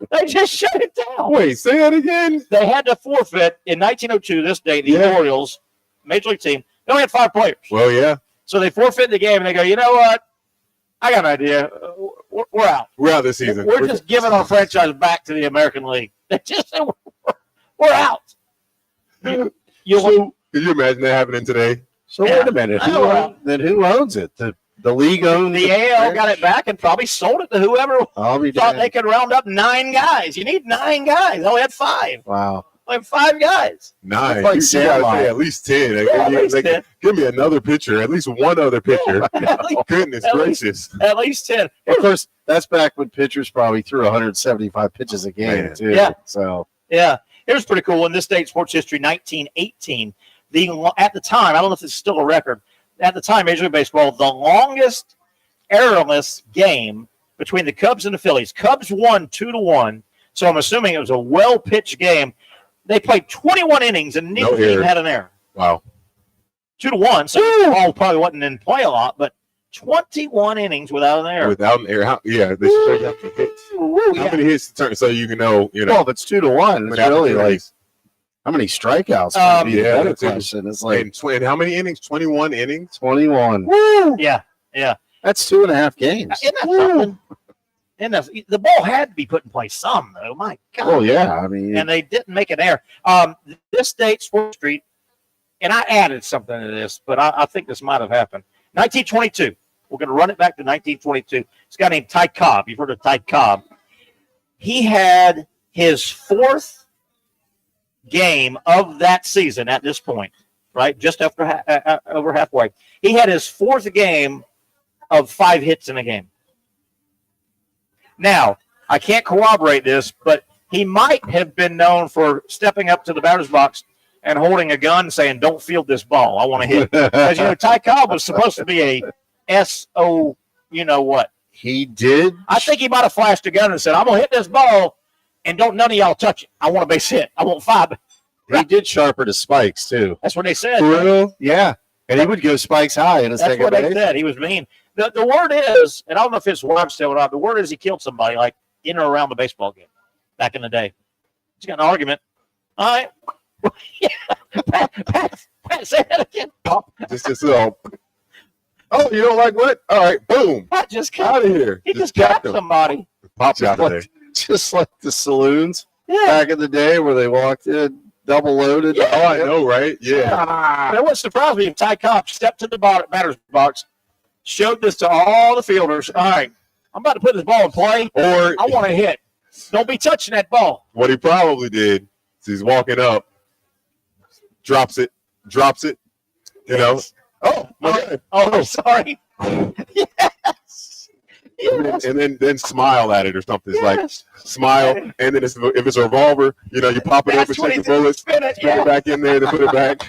They just shut it down. Wait, say that again? They had to forfeit in 1902, this day, the Orioles, Major League team, they only had 5 players. Well, yeah. So they forfeit the game, and they go, you know what? I got an idea. We're out. We're out this season. We're just giving our franchise back to the American League. They just said, we're out. Could you imagine that happening today? So wait a minute. Who owns it? The league owns the AL got it back and probably sold it to whoever thought they could round up 9 guys. You need 9 guys. They only had 5. Wow. Like 5 guys. 9. Like you gotta say at least 10. at least 10. Give me another pitcher. At least one other pitcher. Goodness gracious. At least 10. Of course, that's back when pitchers probably threw 175 pitches a game, too. Yeah. So, yeah. Here's pretty cool. In this date, sports history, 1918. At the time, I don't know if this is still a record. At the time, Major League Baseball, the longest errorless game between the Cubs and the Phillies. Cubs won 2-1. So I'm assuming it was a well-pitched game. They played 21 innings, and neither team had an error. Wow. 2-1, so the ball probably wasn't in play a lot, but 21 innings without an error. Without an error. They should have to hit. How many hits to turn so you can know, Well, if it's 2-1, it's really like how many strikeouts? That's a question. It's like and how many innings? 21 innings? 21. Woo! Yeah. That's 2.5 games. Isn't that something? And the ball had to be put in play some, though. My God. Oh, yeah. I mean, and they didn't make an error. This date, Sports Street, and I added something to this, but I think this might have happened. 1922. We're going to run it back to 1922. This guy named Ty Cobb. You've heard of Ty Cobb. He had his 4th game of that season at this point, right? Just after over halfway. He had his 4th game of 5 hits in a game. Now, I can't corroborate this, but he might have been known for stepping up to the batter's box and holding a gun saying, don't field this ball. I want to hit. Because, Ty Cobb was supposed to be a S.O. you-know-what. He did? I think he might have flashed a gun and said, I'm going to hit this ball, and don't none of y'all touch it. I want a base hit. I want 5. He did sharpen his spikes, too. That's what they said. For real? Yeah. And he would go spikes high in a second base. That's what they said. He was mean. The word is, and I don't know if it's wife still or not, the word is he killed somebody like in or around the baseball game back in the day. He's got an argument. All right. Yeah. Pat, say that again. Just oh, you don't like what? All right, boom. Pat just out of here. He just capped somebody. Popped out of there. Just like the saloons back in the day where they walked in double loaded. Yeah. Oh, I know, right? Yeah. It wouldn't surprise me if Ty Cobb stepped to the batter's box, showed this to all the fielders. All right, I'm about to put this ball in play, or I want to hit. Don't be touching that ball. What he probably did is he's walking up, drops it, Oh, my God. Oh, sorry. Yes. And then smile at it or something. It's like smile, and then if it's a revolver, you pop it open, take the bullets, spin it back in there, then put it back.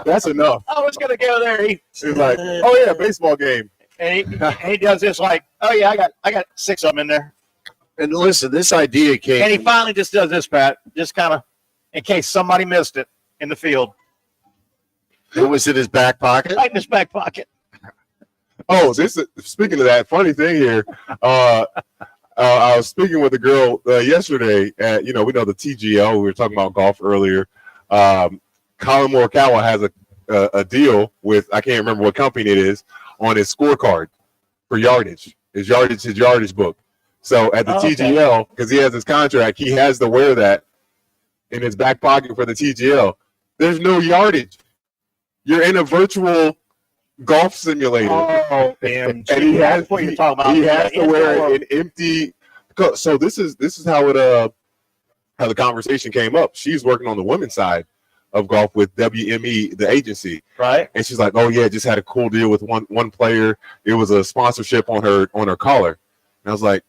That's enough. I was going to go there. He's like, oh yeah, baseball game. And he does this like, oh yeah, I got 6 of them in there. And listen, this idea came. And he finally just does this, Pat, just kind of in case somebody missed it in the field. It was in his back pocket? Right in his back pocket. Oh, speaking of that, funny thing here. I was speaking with a girl yesterday at, we know the TGL. We were talking about golf earlier. Colin Morikawa has a deal with, I can't remember what company it is, on his scorecard for yardage. His yardage book. So at the TGL, because he has his contract, he has to wear that in his back pocket for the TGL. There's no yardage. You're in a virtual golf simulator. Oh, and he has what you're talking about. He has to wear an empty. So this is how how the conversation came up. She's working on the women's side of golf with WME, the agency, right? And she's like, "Oh yeah, just had a cool deal with one player. It was a sponsorship on her collar." And I was like,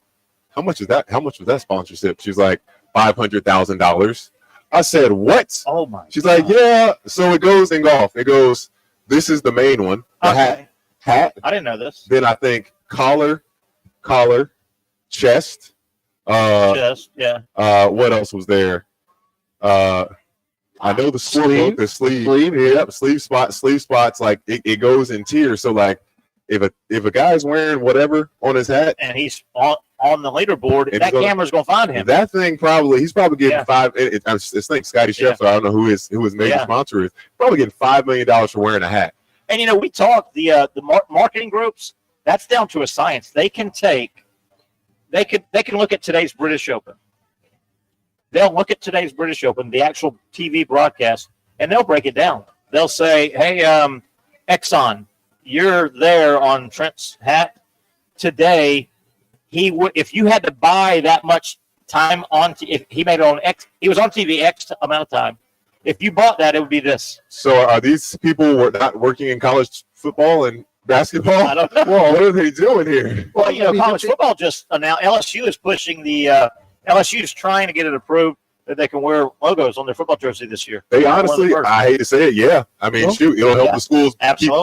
"How much is that? How much was that sponsorship?" She's like, $500,000. I said, "What?" Oh my! She's like, "Yeah." So it goes in golf. It goes. This is the main one. The hat. I didn't know this. Then I think collar, chest. Chest. Yeah. What else was there? I know the Sleeve. the sleeve. Yep. Sleeve spots. Like it goes in tiers. So like, if a guy's wearing whatever on his hat, and he's on the leaderboard, that camera's gonna find him. That thing he's probably getting five. I think Scotty Scheffler. I don't know who his major sponsor is. Probably getting $5 million for wearing a hat. And we talked the marketing groups. That's down to a science. They can look at today's British Open. They'll look at today's British Open, the actual TV broadcast, and they'll break it down. They'll say, "Hey, Exxon, you're there on Trent's hat today. He would, if you had to buy that much time if he made it on X, he was on TV X amount of time. If you bought that, it would be this." So are these people not working in college football and basketball? I don't know. Well, what are they doing here? Well, college football just announced. LSU is pushing LSU is trying to get it approved that they can wear logos on their football jersey this year. They honestly, I hate to say it, yeah. I mean, shoot, it'll help the schools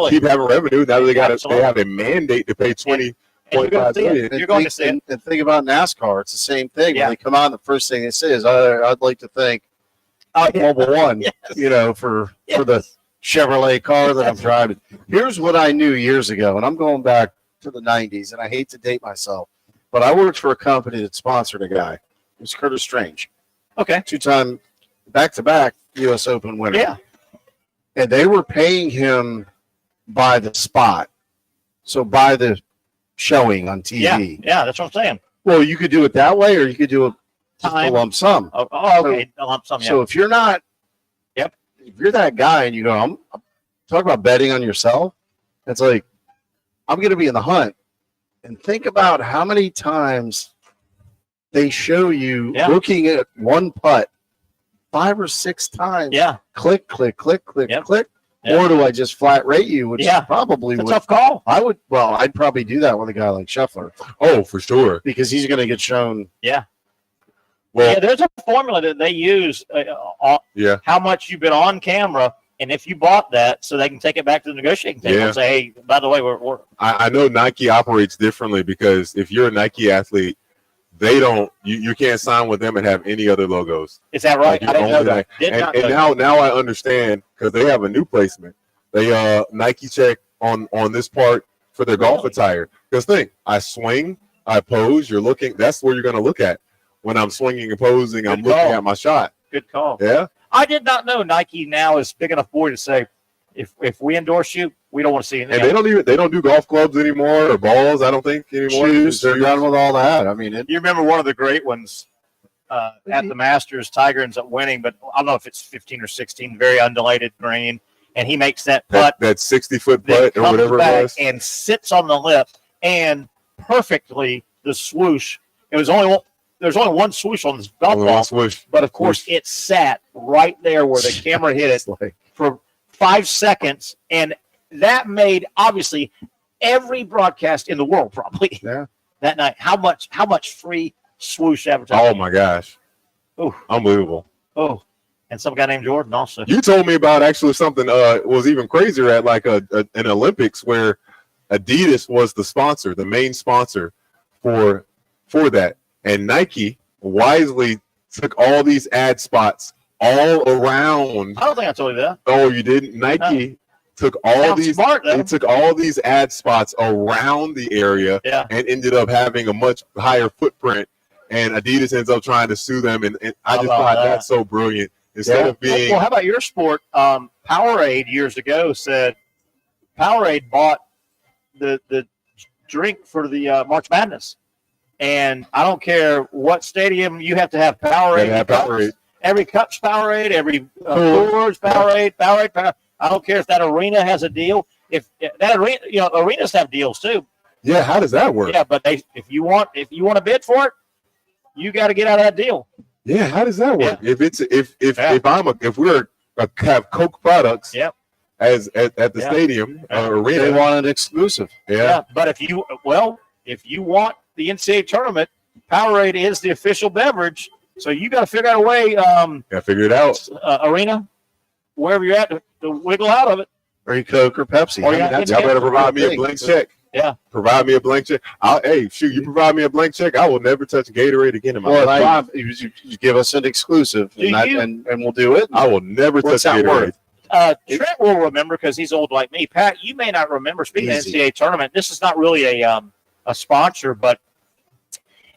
keep having revenue. Now that they have a mandate to pay $20.5 million. You're going to see it. And think about NASCAR. It's the same thing. When they come on, the first thing they say is, "I'd like to thank Mobile One, for the Chevrolet car that I'm driving." Here's what I knew years ago, and I'm going back to the 90s, and I hate to date myself, but I worked for a company that sponsored a guy. It was Curtis Strange. Okay. 2-time back-to-back U.S. Open winner. Yeah. And they were paying him by the spot. So by the showing on TV. Yeah, that's what I'm saying. Well, you could do it that way, or you could do a lump sum. Oh, okay. A lump sum, yeah. So if you're not, if you're that guy and you go, I'm talking about betting on yourself, it's like, I'm going to be in the hunt. And think about how many times they show you looking at one putt 5 or 6 times. Yeah. Click, click, click, click, click. Yeah. Or do I just flat rate you? Which probably it's would. a tough call. I'd probably do that with a guy like Scheffler. Oh, for sure. Because he's going to get shown. Yeah. Well, there's a formula that they use. How much you've been on camera, and if you bought that, so they can take it back to the negotiating table and say, "Hey, by the way, we're." I know Nike operates differently because if you're a Nike athlete, they don't. You can't sign with them and have any other logos. Is that right? I didn't know that. And now I understand because they have a new placement. They Nike check on this part for their golf attire. Because think, I swing, I pose. You're looking. That's where you're going to look at when I'm swinging and posing. I'm looking at my shot. Good call. Yeah. I did not know Nike now is big enough boy to say, if we endorse you, we don't want to see anything. And they don't do golf clubs anymore or balls. I don't think anymore. Shoes, they're done with all that. I mean, you remember one of the great ones at the Masters. Tiger ends up winning, but I don't know if it's 15 or 16. Very undulated green, and he makes that putt, that 60-foot putt or whatever it was, and sits on the lip and perfectly the swoosh. There's only one swoosh on this golf ball, but of course it sat right there where the camera hit it for 5 seconds, and that made obviously every broadcast in the world probably that night. How much free swoosh advertising? Oh my gosh! Oh, unbelievable! Oh, and some guy named Jordan also. You told me about actually something was even crazier at like an Olympics where Adidas was the sponsor, the main sponsor for that. And Nike wisely took all these ad spots all around. I don't think I told you that. Oh, you didn't? Nike took all these ad spots around the area and ended up having a much higher footprint. And Adidas ends up trying to sue them, and I just thought that's so brilliant. Instead of being how about your sport? Powerade years ago said Powerade bought the drink for the March Madness, and I don't care what stadium you have to have Powerade. Every cup's Powerade, every cooler's Powerade. I don't care if that arena has a deal. If that arena, arenas have deals too. Yeah, how does that work? Yeah, but if you want to bid for it, you got to get out of that deal. Yeah, how does that work? Yeah. If we're have Coke products, as at the stadium arena, they want an exclusive. Yeah, but if you want the NCAA tournament, Powerade is the official beverage. So you got to figure out a way. Figure it out. Arena, wherever you're at, to wiggle out of it. Or you Coke or Pepsi. Y'all better provide me a blank check. Yeah. Provide me a blank check. You provide me a blank check, I will never touch Gatorade again in my life. You give us an exclusive, and we'll do it. I will never touch Gatorade. Trent will remember because he's old like me. Pat, you may not remember. Speaking of NCAA tournament, this is not really a sponsor, but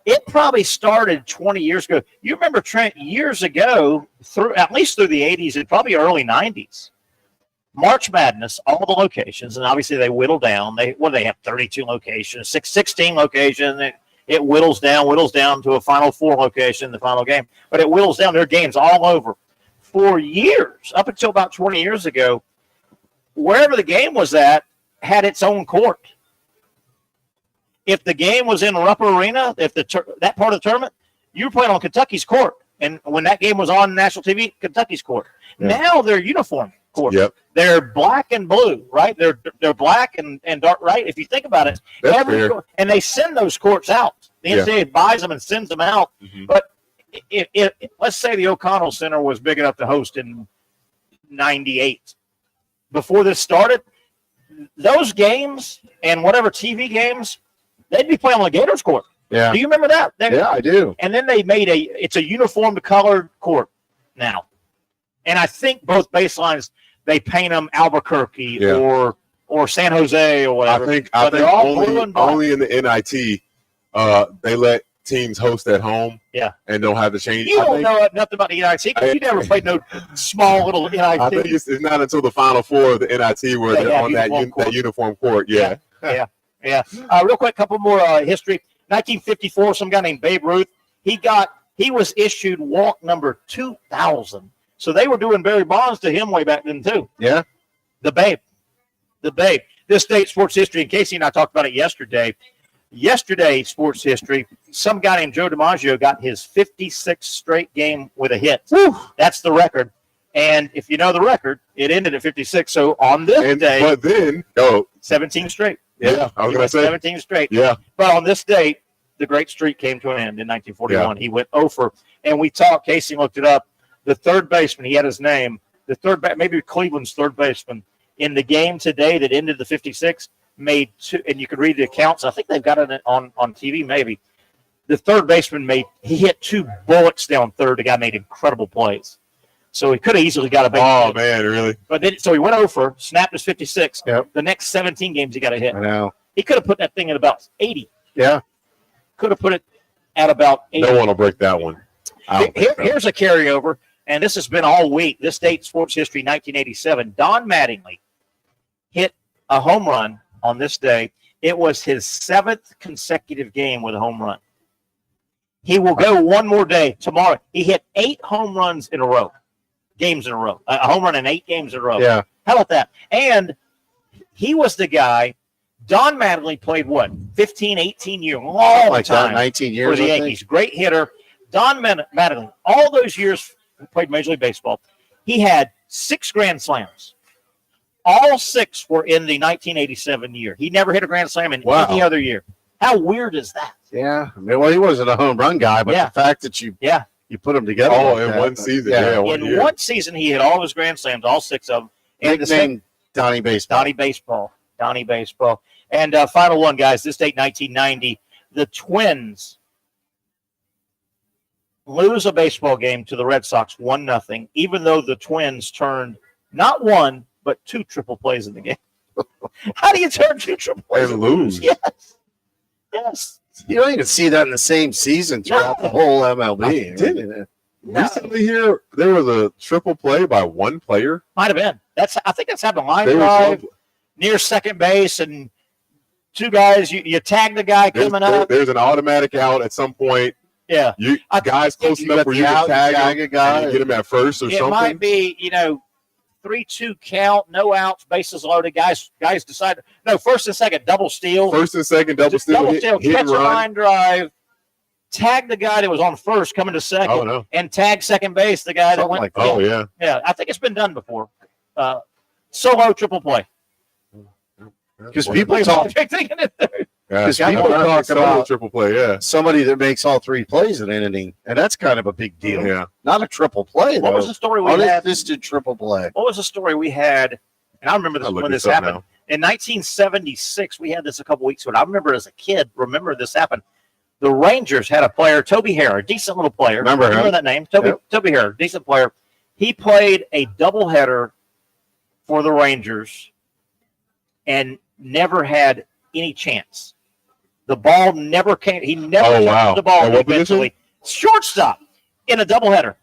it probably started 20 years ago. You remember, Trent, years ago, at least through the 80s and probably early 90s, March Madness, all the locations, and obviously they whittle down. They have 32 locations, 16 locations. It whittles down to a Final Four location, the final game. But it whittles down. There are games all over. For years, up until about 20 years ago, wherever the game was at had its own court. If the game was in Rupp Arena, that part of the tournament, you were playing on Kentucky's court. And when that game was on national TV, Kentucky's court. Yeah. Now they're uniform courts. Yep. They're black and blue, right? They're black and dark, right? If you think about it. And they send those courts out. The NCAA buys them and sends them out. Mm-hmm. But let's say the O'Connell Center was big enough to host in 98. Before this started, those games and whatever TV games, they'd be playing on the Gators court. Yeah. Do you remember that? I do. And then they made it's a uniformed colored court now. And I think both baselines, they paint them Albuquerque or San Jose or whatever. I think only in the NIT, they let teams host at home and don't have to change. You don't know nothing about the NIT because you never played no small little NIT. I think it's not until the Final Four of the NIT where they're on that uniform court. Yeah. Real quick, couple more history. 1954, some guy named Babe Ruth. He was issued walk number 2,000. So they were doing Barry Bonds to him way back then too. Yeah. The Babe. This date sports history, and Casey and I talked about it yesterday. Yesterday, sports history, some guy named Joe DiMaggio got his 56th straight game with a hit. Woo. That's the record. And if you know the record, it ended at 56. So on this day. But then, 17 straight. Yeah, I was going to say 17 straight. Yeah. But on this date, the great streak came to an end in 1941. Yeah. He went over. And we talked, Casey looked it up. The third baseman, he had his name. Maybe Cleveland's third baseman in the game today that ended the 56 made two, and you could read the accounts. I think they've got it on TV. Maybe the third baseman he hit 2 bullets down third. The guy made incredible plays, so he could have easily got a base. Oh man, really? But then, so he went over, snapped his 56. Yep. The next 17 games he got a hit. I know. He could have put that thing at about 80. Yeah, could have put it at about 80. No one will break that one. Here's a carryover. And this has been all week. This date, sports history, 1987. Don Mattingly hit a home run on this day. It was his 7th consecutive game with a home run. He will go one more day tomorrow. He hit 8 home runs in a row, games in a row. A home run in 8 games in a row. Yeah. How about that? And he was the guy. Don Mattingly played 15, 18 years, long time 19 years for the Yankees. Great hitter. Don Mattingly, all those years played Major League Baseball. He had 6 Grand Slams. All 6 were in the 1987 year. He never hit a Grand Slam in any other year. How weird is that? Yeah. I mean, well, he wasn't a home run guy, but the fact that you put them together. In one season. In one season, he hit all of his Grand Slams, all 6 of them. And nicknamed Donnie Baseball. Donnie Baseball. And final one, guys, this date, 1990, the Twins lose a baseball game to the Red Sox 1-0, even though the Twins turned not 1, but 2 triple plays in the game. How do you turn 2 triple plays and lose? Yes. Yes. You don't even see that in the same season throughout the whole MLB. Recently here, there was a triple play by one player. Might have been. I think that's happened. Line There was drive near second base, and 2 guys. You tag the guy coming up. There's an automatic out at some point. Yeah, guys close enough where you can tag a guy and get him at first or it something. It might be 3-2 count, no outs, bases loaded. Guys decide first and second double steal. First and second double steal. Catch a line drive. Tag the guy that was on first coming to second, and tag second base the guy that went. Like that. Oh yeah, yeah. I think it's been done before. Solo triple play. Because people talk. Because people talk about triple play. Yeah, somebody that makes all 3 plays in an inning, and that's kind of a big deal. Yeah, not a triple play. What was the story we had? Unassisted triple play. What was the story we had? And I remember this when this happened in 1976. We had this a couple weeks ago. I remember as a kid. Remember this happened. The Rangers had a player, Toby Harrah, decent little player. Remember that name? Toby Harrah, decent player. He played a doubleheader for the Rangers and never had any chance. The ball never came. He never touched the ball eventually. Shortstop in a doubleheader.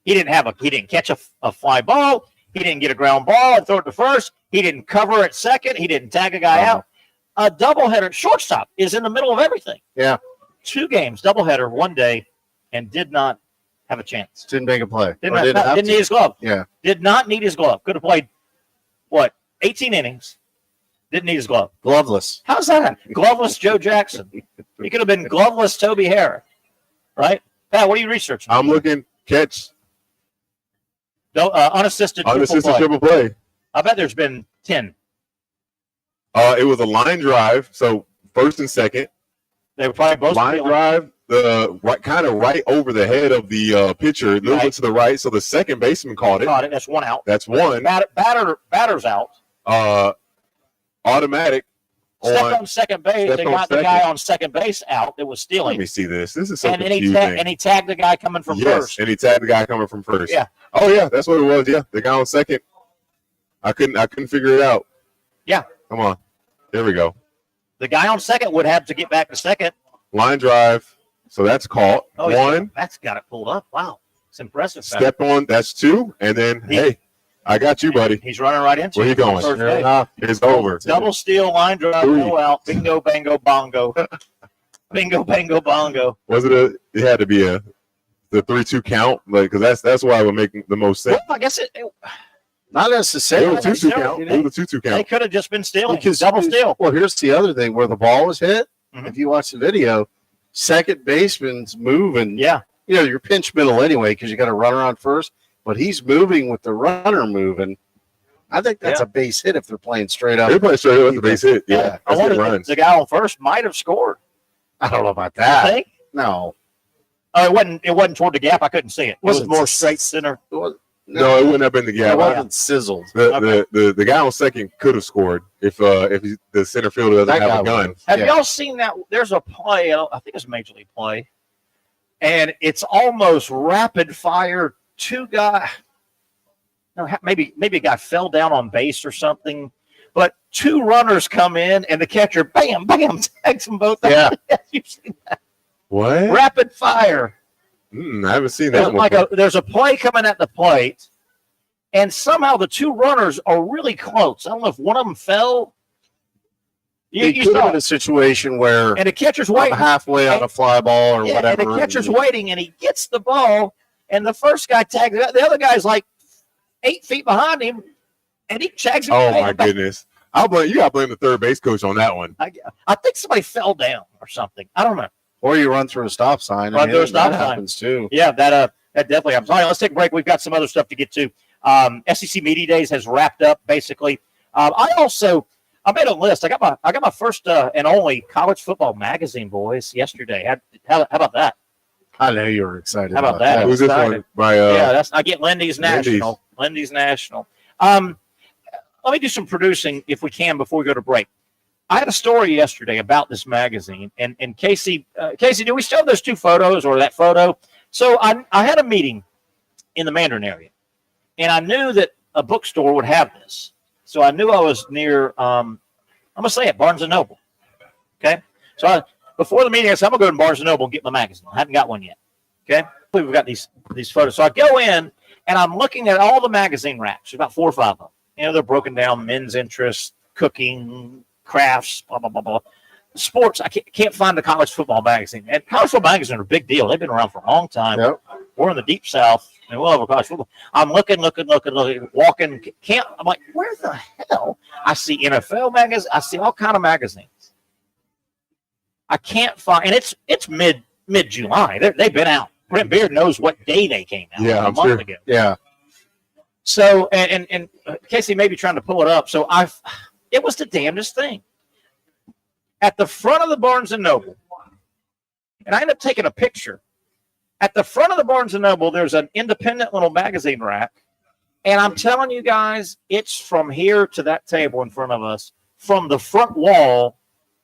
He didn't catch a fly ball. He didn't get a ground ball and throw it to first. He didn't cover at second. He didn't tag a guy out. A doubleheader, shortstop is in the middle of everything. Yeah. 2 games, doubleheader, one day, and did not have a chance. Didn't make a play. Didn't need his glove. Yeah. Did not need his glove. Could have played, 18 innings. Didn't need his glove. Gloveless. How's that? Gloveless Joe Jackson. He could have been gloveless Toby Harrah. Right? Pat, what are you researching? I'm looking catch. No, unassisted triple play. I bet there's been 10. It was a line drive, so first and second. They were probably both line drive, kind of right over the head of the pitcher, a little bit to the right. So the second baseman caught it. That's 1 out. That's 1. Batter's out. Automatic. Stepped on second base. They got the guy on second base out that was stealing. Let me see this. This is so confusing. And he tagged the guy coming from first. And he tagged the guy coming from first. Yeah. Oh yeah, that's what it was. Yeah, the guy on second. I couldn't figure it out. Yeah. Come on. There we go. The guy on second would have to get back to second. Line drive. So that's caught. 1. That's got it pulled up. Wow. It's impressive. Step on. That's 2. And then, hey, I got you, buddy. He's running right into Where you going? It's over. Double steal, line drive, 3. no out. Bingo, bango, bongo. Bingo, bango, bongo. Was it it had to be the 3-2 count? Because that's why it would make the most sense. Well, I guess it not necessarily. It was a 2-2 count. It was a 2-2 count. They could have just been stealing. Double steal. Well, here's the other thing. Where the ball was hit, if you watch the video, second baseman's moving. Yeah. You're pinch middle anyway because you got to run around first. But he's moving with the runner moving. I think that's a base hit if they're playing straight up. They're playing straight up with the base hit. Yeah. I wonder if the guy on first might have scored. I don't know about that. You think? No. Oh, it wasn't toward the gap. I couldn't see it. It was more straight center. No, it wouldn't have been the gap. It wasn't sizzled. The guy on second could have scored if the center fielder doesn't have a gun. Have y'all seen that? There's a play. I think it's a major league play, and it's almost rapid fire. 2 guys. No, maybe a guy fell down on base or something, but 2 runners come in, and the catcher, bam, bam, tags them both. Yeah, you've seen that. What? Rapid fire. I haven't seen that. There's a play coming at the plate, and somehow the 2 runners are really close. I don't know if one of them fell. You could have been a situation where and the catcher's waiting halfway on a fly ball or whatever. And the catcher's waiting, and he gets the ball, and the first guy tags it. The other guy's like 8 feet behind him, and he tags him. Oh my goodness! You got to blame the third base coach on that one. I think somebody fell down or something. I don't know. Or you run through a stop sign. Run through a stop sign. Happens too. Yeah, that definitely happens. All right, let's take a break. We've got some other stuff to get to. SEC Media Days has wrapped up basically. I made a list. I got my first and only college football magazine, boys, yesterday. How about that? I know you were excited. How about that? Who's this one? I get Lindy's National. Lindy's National. Let me do some producing if we can before we go to break. I had a story yesterday about this magazine, and Casey, do we still have those 2 photos or that photo? So I had a meeting in the Mandarin area, and I knew that a bookstore would have this. So I knew I was near, I'm going to say it, Barnes & Noble. Okay? So before the meeting, I said, I'm going to go to Barnes & Noble and get my magazine. I haven't got one yet. Okay? We've got these photos. So I go in, and I'm looking at all the magazine racks. There's about 4 or 5 of them. You know, they're broken down, men's interest, cooking, crafts, blah, blah, blah, blah. Sports, I can't find the college football magazine. And college football magazines are a big deal. They've been around for a long time. Yep. We're in the deep South, and we'll have college football. I'm looking, walking. I'm like, where the hell? I see NFL magazines. I see all kind of magazines. I can't find, and it's mid-July. They've been out. Brent Beard knows what day they came out. Yeah, a month ago. Yeah. So, and Casey may be trying to pull it up. So it was the damnedest thing. At the front of the Barnes & Noble, and I ended up taking a picture. At the front of the Barnes & Noble, there's an independent little magazine rack. And I'm telling you guys, it's from here to that table in front of us, from the front wall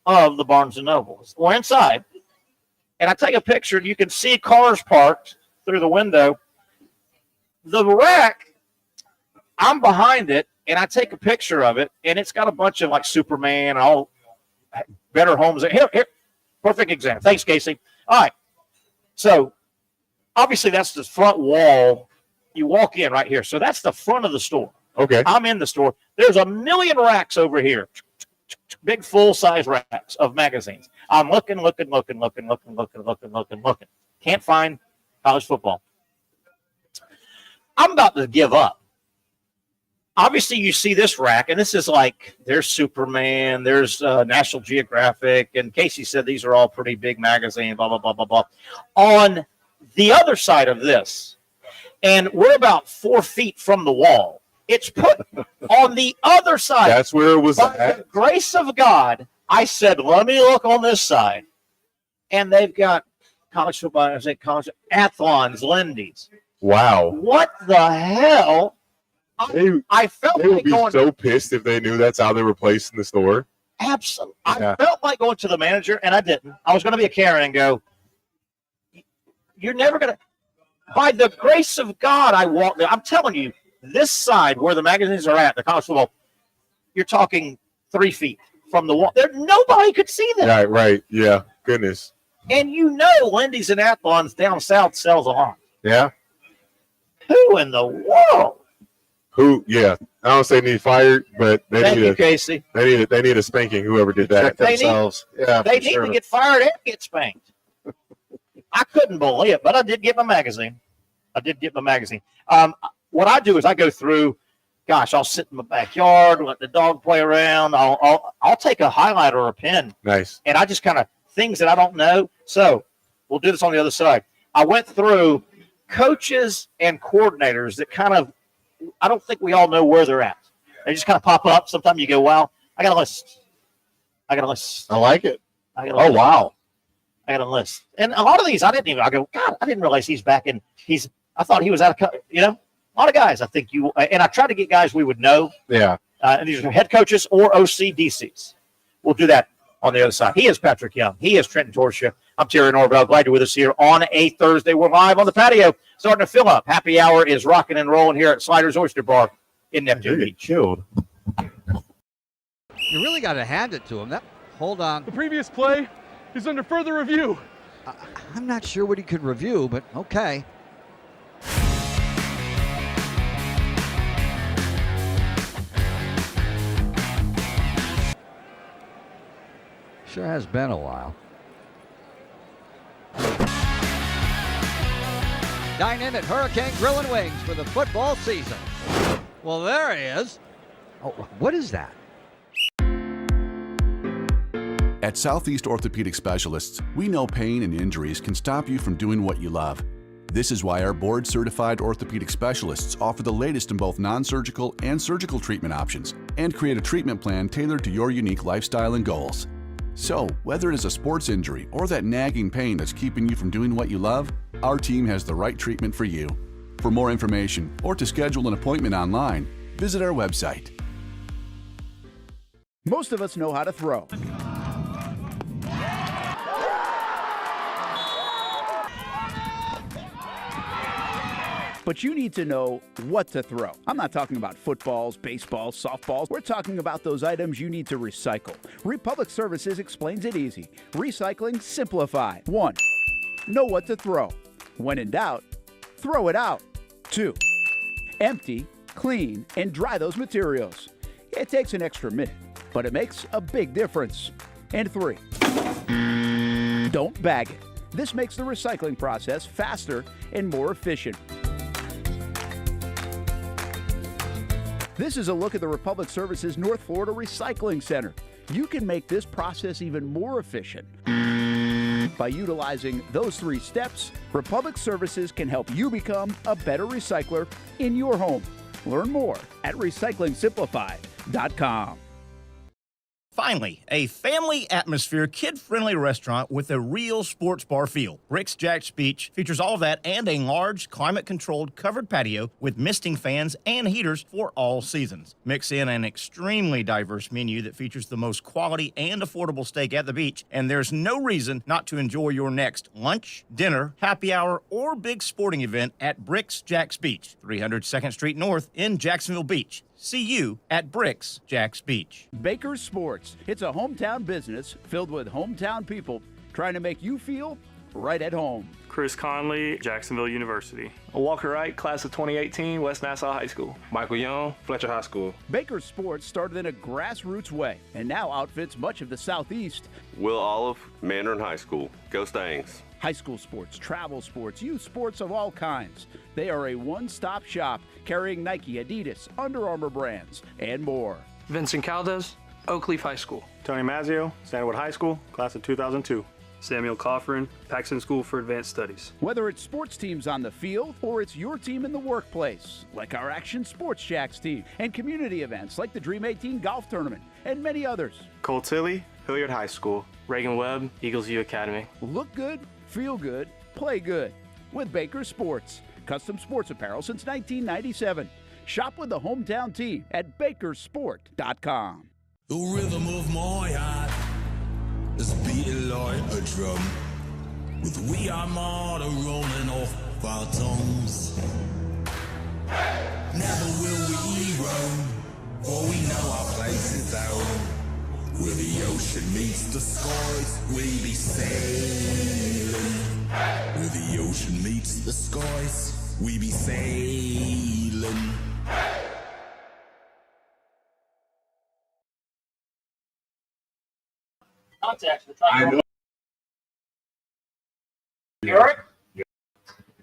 of the Barnes & Noble. We're inside. And I take a picture, and you can see cars parked through the window. The rack, I'm behind it, and I take a picture of it, and it's got a bunch of, like, Superman and all Better Homes. Here, perfect example. Thanks, Casey. All right. So, obviously, that's the front wall. You walk in right here. So, that's the front of the store. Okay. I'm in the store. There's a million racks over here. Big full-size racks of magazines. I'm looking. Can't find college football. I'm about to give up. Obviously, you see this rack, and this is like, there's Superman, there's National Geographic, and Casey said these are all pretty big magazines, blah, blah, blah, blah, blah. On the other side of this, and we're about 4 feet from the wall, it's put on the other side. That's where it was By at. the grace of God, I said, let me look on this side. And they've got college football, college athlons, Lindy's. Wow. What the hell? I felt They would like be going. so pissed if they knew that's how they were placed in the store. Absolutely. Yeah. I felt like going to the manager, and I didn't. I was going to be a Karen and go, you're never going to. By the grace of God, I walked there. I'm telling you, this side where the magazines are at, the college football, you're talking 3 feet from the wall. Nobody could see them. Right. Yeah. Goodness. And you know Lindy's and Athlon's down south sells a lot. Yeah. Who in the world? Yeah. I don't say need fired, but Thank you, Casey. They need a spanking, whoever did that. They need to get fired and get spanked. I couldn't believe it, but I did get my magazine. What I do is I go through, I'll sit in my backyard, let the dog play around. I'll take a highlighter or a pen. Nice. And I just kind of, things that I don't know. So we'll do this on the other side. I went through coaches and coordinators that kind of, I don't think we all know where they're at. They just kind of pop up. Sometimes you go, wow, I got a list. I like it. Wow. I got a list. And a lot of these, I didn't realize he's back in, I thought he was out of, a lot of guys, I think and I try to get guys we would know. Yeah. And these are head coaches or OC DCs. We'll do that on the other side. He is Patrick Young. He is Trenton Torsia. I'm Terry Norvelle. Glad you're with us here on a Thursday. We're live on the patio, starting to fill up. Happy hour is rocking and rolling here at Sliders Oyster Bar in Neptune Beach. Chilled. You really got to hand it to him. Hold on. The previous play is under further review. I'm not sure what he could review, but okay. Sure has been a while. Dine in at Hurricane Grill and Wings for the football season. Well, there he is. Oh, what is that? At Southeast Orthopedic Specialists, we know pain and injuries can stop you from doing what you love. This is why our board-certified orthopedic specialists offer the latest in both non-surgical and surgical treatment options and create a treatment plan tailored to your unique lifestyle and goals. So, whether it is a sports injury or that nagging pain that's keeping you from doing what you love, our team has the right treatment for you. For more information or to schedule an appointment online, visit our website. Most of us know how to throw. But you need to know what to throw. I'm not talking about footballs, baseballs, softballs. We're talking about those items you need to recycle. Republic Services explains it easy. Recycling simplified. 1. Know what to throw. When in doubt, throw it out. 2. Empty, clean, and dry those materials. It takes an extra minute, but it makes a big difference. And 3. Don't bag it. This makes the recycling process faster and more efficient. This is a look at the Republic Services North Florida Recycling Center. You can make this process even more efficient. By utilizing those 3 steps, Republic Services can help you become a better recycler in your home. Learn more at recyclingsimplified.com. Finally, a family atmosphere, kid-friendly restaurant with a real sports bar feel. Rick's Jack's Beach features all of that and a large, climate-controlled covered patio with misting fans and heaters for all seasons. Mix in an extremely diverse menu that features the most quality and affordable steak at the beach, and there's no reason not to enjoy your next lunch, dinner, happy hour, or big sporting event at Rick's Jack's Beach, 300 2nd Street North in Jacksonville Beach. See you at Bricks Jack's Beach. Baker's Sports. It's a hometown business filled with hometown people trying to make you feel right at home. Chris Conley, Jacksonville University. Walker Wright, class of 2018, West Nassau High School. Michael Young, Fletcher High School. Baker's Sports started in a grassroots way and now outfits much of the Southeast. Will Olive, Mandarin High School. Go Stangs. High school sports, travel sports, youth sports of all kinds. They are a one-stop shop carrying Nike, Adidas, Under Armour brands, and more. Vincent Caldes, Oakleaf High School. Tony Mazzio, Sandalwood High School, class of 2002. Samuel Coffrin, Paxton School for Advanced Studies. Whether it's sports teams on the field or it's your team in the workplace, like our Action Sports Shacks team, and community events like the Dream 18 Golf Tournament, and many others. Cole Tilley, Hilliard High School. Reagan Webb, Eagles View Academy. Look good, feel good, play good with Baker Sports. Custom sports apparel since 1997. Shop with the hometown team at bakersport.com. The rhythm of my heart is beating like a drum, with We Are Martyr rolling off our tongues. Never will we roam, for we know our place is down. Where the ocean meets the skies, we be sailing. Where the ocean meets the skies, we be sailing. Contacts to try to Eric?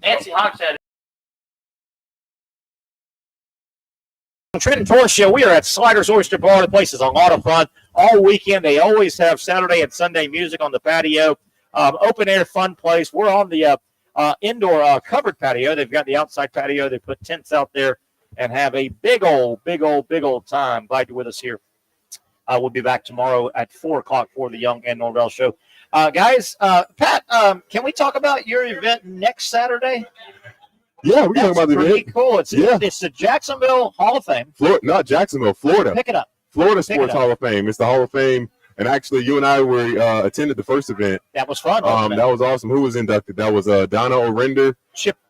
Nancy Hogshead. Trenton Tour Show. We are at Sliders Oyster Bar. The place is a lot of fun all weekend. They always have Saturday and Sunday music on the patio. Open air fun place. We're on the indoor covered patio. They've got the outside patio. They put tents out there and have a big old time. Glad you're with us here. We'll be back tomorrow at 4 o'clock for the Young and Norvelle show. Guys, Pat, can we talk about your event next Saturday? Yeah, we can talk about the event. Pretty cool. It's the Jacksonville Hall of Fame. Not Jacksonville, Florida. Pick it up. Florida Sports Hall of Fame. It's the Hall of Fame. And actually, you and I were attended the first event. That was fun. That was awesome. Who was inducted? That was Donna Orender.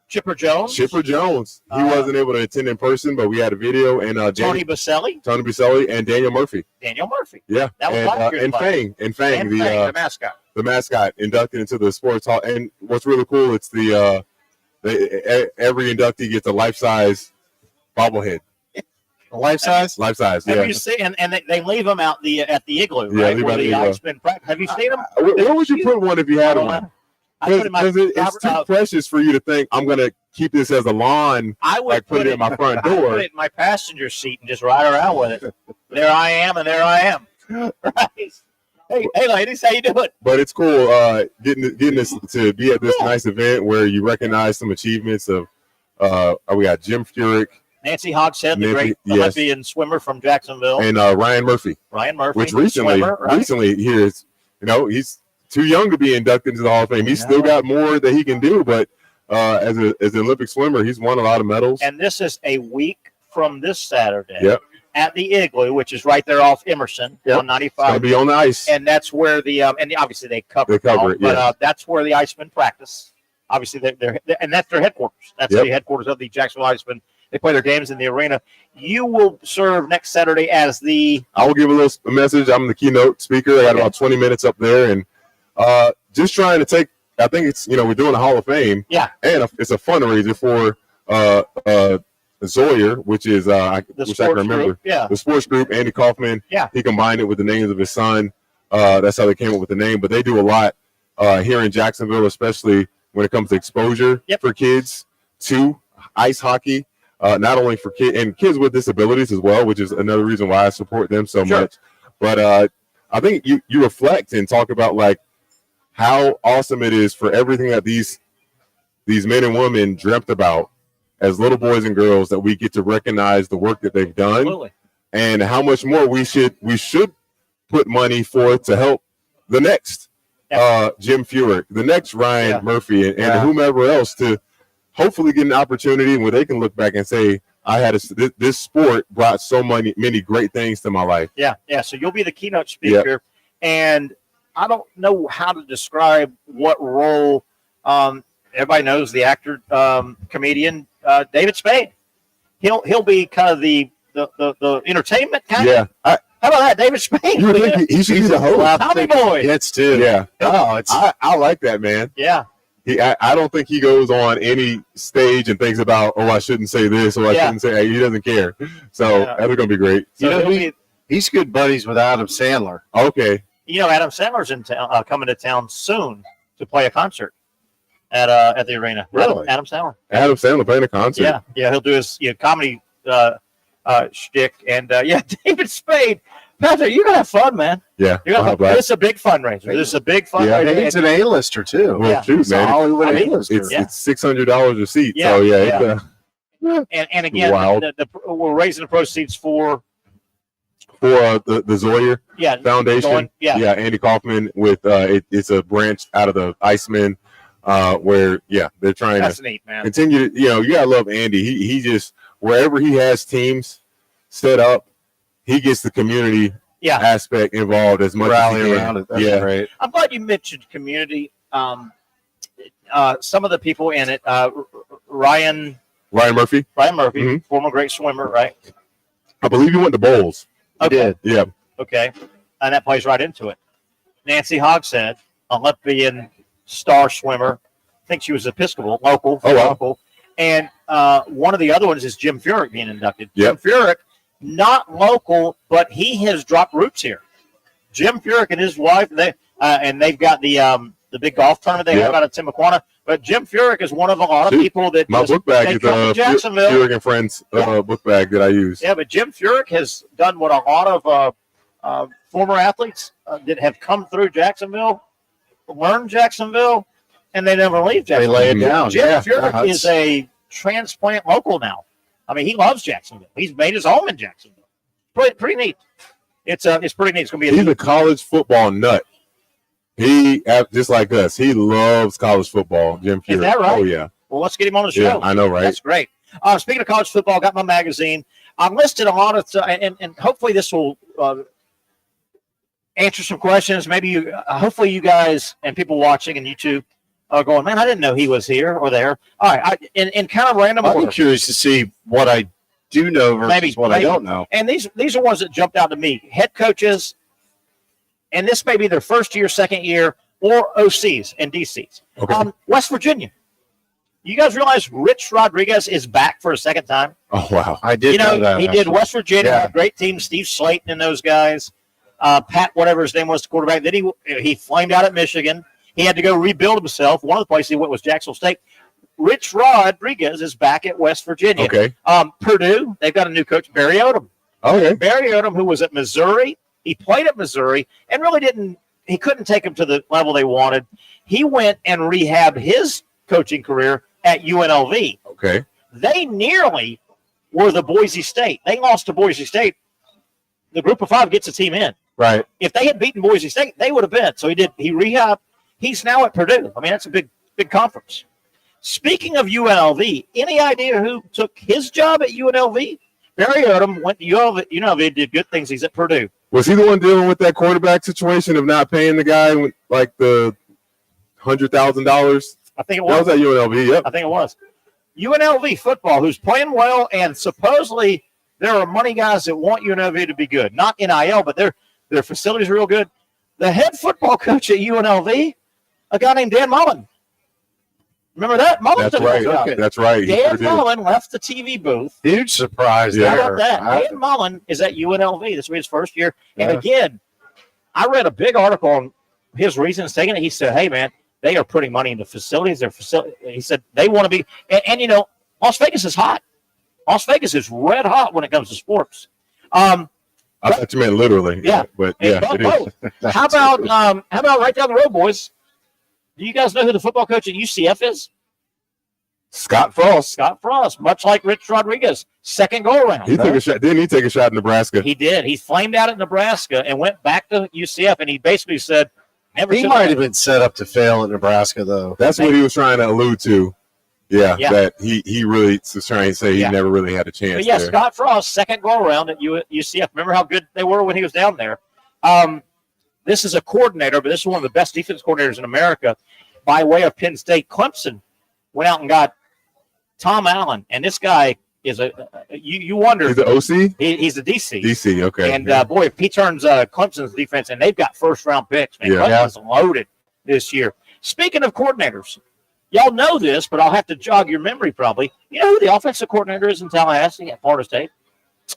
Chipper Jones. Chipper Jones. He wasn't able to attend in person, but we had a video. And Tony Baselli. Tony Baselli and Daniel Murphy. Daniel Murphy. Yeah. That was and Fang. And Fang, the mascot. The mascot inducted into the sports hall. And what's really cool, it's every inductee gets a life-size bobblehead. Life size? Life size, yeah. Have you seen, and they leave them out at the igloo, right? Yeah, where the ice been practiced. Have you seen them? Where would you put one if you had one? Because it's too precious for you to think, I'm going to keep this as a lawn, put it in my front door. I put it in my passenger seat and just ride around with it. There I am, and there I am. Right? Hey, ladies, how you doing? But it's cool getting this to be at this nice event where you recognize some achievements of. We got Jim Furyk, Nancy Hogshead, the great Olympian swimmer from Jacksonville, and Ryan Murphy. Which recently he's too young to be inducted into the Hall of Fame. He's still got more that he can do, but as an Olympic swimmer, he's won a lot of medals. And this is a week from this Saturday. Yep. At the Igloo, which is right there off Emerson on 95. It's going to be on the ice. And that's where and obviously they cover it, but that's where the icemen practice. obviously and that's their headquarters. That's the headquarters of the Jacksonville Icemen. They play their games in the arena. You will serve next Saturday as the. I will give a message. I'm the keynote speaker. I got about 20 minutes up there, and just trying to take. I think it's we're doing a Hall of Fame. Yeah. And it's a fundraiser for Zoyer, which is I can remember. Group. Yeah. The sports group. Andy Kaufman. Yeah. He combined it with the names of his son. That's how they came up with the name. But they do a lot here in Jacksonville, especially when it comes to exposure for kids to ice hockey. Not only for kids with disabilities as well, which is another reason why I support them so much. But I think you reflect and talk about like how awesome it is for everything that these men and women dreamt about as little boys and girls, that we get to recognize the work that they've done. Absolutely. And how much more we should put money forth to help the next Jim Furyk, the next Ryan Murphy, and whomever else to hopefully get an opportunity where they can look back and say, I had this sport brought so many great things to my life. Yeah. So you'll be the keynote speaker, and I don't know how to describe what role. Everybody knows the actor, comedian David Spade. He'll be kind of the entertainment kind. Yeah. How about that, David Spade? You would think he should be the host. Tommy Boy. Gets too. Yeah. Oh, I like that, man. Yeah. I don't think he goes on any stage and thinks about, I shouldn't say this, or I shouldn't say. He doesn't care. So that's going to be great. So he's good buddies with Adam Sandler. Okay. Adam Sandler's in town, coming to town soon to play a concert at the arena. Really? Adam Sandler. Adam Sandler playing a concert. Yeah. He'll do his comedy shtick, and David Spade. Patrick, you're gonna have fun, man. Yeah, this is a big fundraiser. This is a big fundraiser. He's an A-lister too. Well, shoot, man, Hollywood A-lister. It's $600 a seat. Yeah, so and again, we're raising the proceeds for the Zoyer Foundation. Andy Kaufman with it's a branch out of the Icemen where they're trying That's to neat, man. continue to you gotta love Andy. He just wherever he has teams set up, he gets the community aspect involved as much as he can. Around it. That's great. I'm glad you mentioned community. Some of the people in it, Ryan Murphy, former great swimmer, right? I believe he went to bowls. Okay. Yeah. Okay. And that plays right into it. Nancy Hogshead, Olympian star swimmer. I think she was Episcopal, local. Oh, wow. Local. And one of the other ones is Jim Furyk being inducted. Yep. Jim Furyk, not local, but he has dropped roots here. Jim Furyk and his wife, they've got the big golf tournament they have out of Timuquana. But Jim Furyk is one of a lot of people that my book bag is Jacksonville. Furyk and Friends book bag that I use. Yeah, but Jim Furyk has done what a lot of former athletes that have come through Jacksonville, learned Jacksonville, and they never leave Jacksonville. They lay it down. Jim Furyk is a transplant local now. I mean, he loves Jacksonville. He's made his home in Jacksonville. Pretty neat. It's pretty neat. It's going to be. He's a college football nut. He just like us. He loves college football. Jim Furyk. Is that right? Oh yeah. Well, let's get him on the show. Yeah, I know, right? That's great. Speaking of college football, I got my magazine. I've listed a lot of, and hopefully this will answer some questions. Maybe hopefully you guys and people watching and YouTube are going, man, I didn't know he was here or there. All right, in kind of random I'd order. be curious to see what I do know versus what I don't know. And these are ones that jumped out to me. Head coaches, and this may be their first year, second year, or OCs and DCs. Okay. West Virginia. You guys realize Rich Rodriguez is back for a second time? Oh wow, I did know that. He did West Virginia, a great team. Steve Slayton and those guys. Pat, whatever his name was, the quarterback. Then he flamed out at Michigan. He had to go rebuild himself. One of the places he went was Jacksonville State. Rich Rodriguez is back at West Virginia. Okay. Purdue, they've got a new coach, Barry Odom. Okay. Barry Odom, who was at Missouri, he played at Missouri and really he couldn't take them to the level they wanted. He went and rehabbed his coaching career at UNLV. Okay. They nearly were the Boise State. They lost to Boise State. The group of five gets a team in. Right. If they had beaten Boise State, they would have been. So he rehabbed. He's now at Purdue. I mean, that's a big conference. Speaking of UNLV, any idea who took his job at UNLV? Barry Odom went to UNLV, did good things. He's at Purdue. Was he the one dealing with that quarterback situation of not paying the guy with like the $100,000? I think it was. That was at UNLV, yep. I think it was. UNLV football, who's playing well, and supposedly there are money guys that want UNLV to be good. Not NIL, but their facilities are real good. The head football coach at UNLV, a guy named Dan Mullen. Remember that? Mullen That's right. Okay. That's right. Dan Mullen left the TV booth. Huge surprise How there. about that? Dan Mullen is at UNLV. This will be his first year. And again, I read a big article on his reasons taking it. He said, hey, man, they are putting money into facilities. He said they want to be – and, you know, Las Vegas is hot. Las Vegas is red hot when it comes to sports. I thought you meant literally. Yeah. But, yeah, it is. How about right down the road, boys? Do you guys know who the football coach at UCF is? Scott Frost. Scott Frost, much like Rich Rodriguez, second go around. He took a shot. Didn't he take a shot at Nebraska? He did. He flamed out at Nebraska and went back to UCF, and he basically said, he might have been set up to fail at Nebraska, though. That's what he was trying to allude to. Yeah. That he really was trying to say he never really had a chance. But yeah, there. Scott Frost, second go around at UCF. Remember how good they were when he was down there? This is a coordinator, but this is one of the best defense coordinators in America by way of Penn State. Clemson went out and got Tom Allen, and this guy is you wonder. He's the OC? He's the DC. DC, okay. And, boy, if he turns Clemson's defense, and they've got first-round picks, man. Clemson's loaded this year. Speaking of coordinators, y'all know this, but I'll have to jog your memory probably. You know who the offensive coordinator is in Tallahassee at Florida State?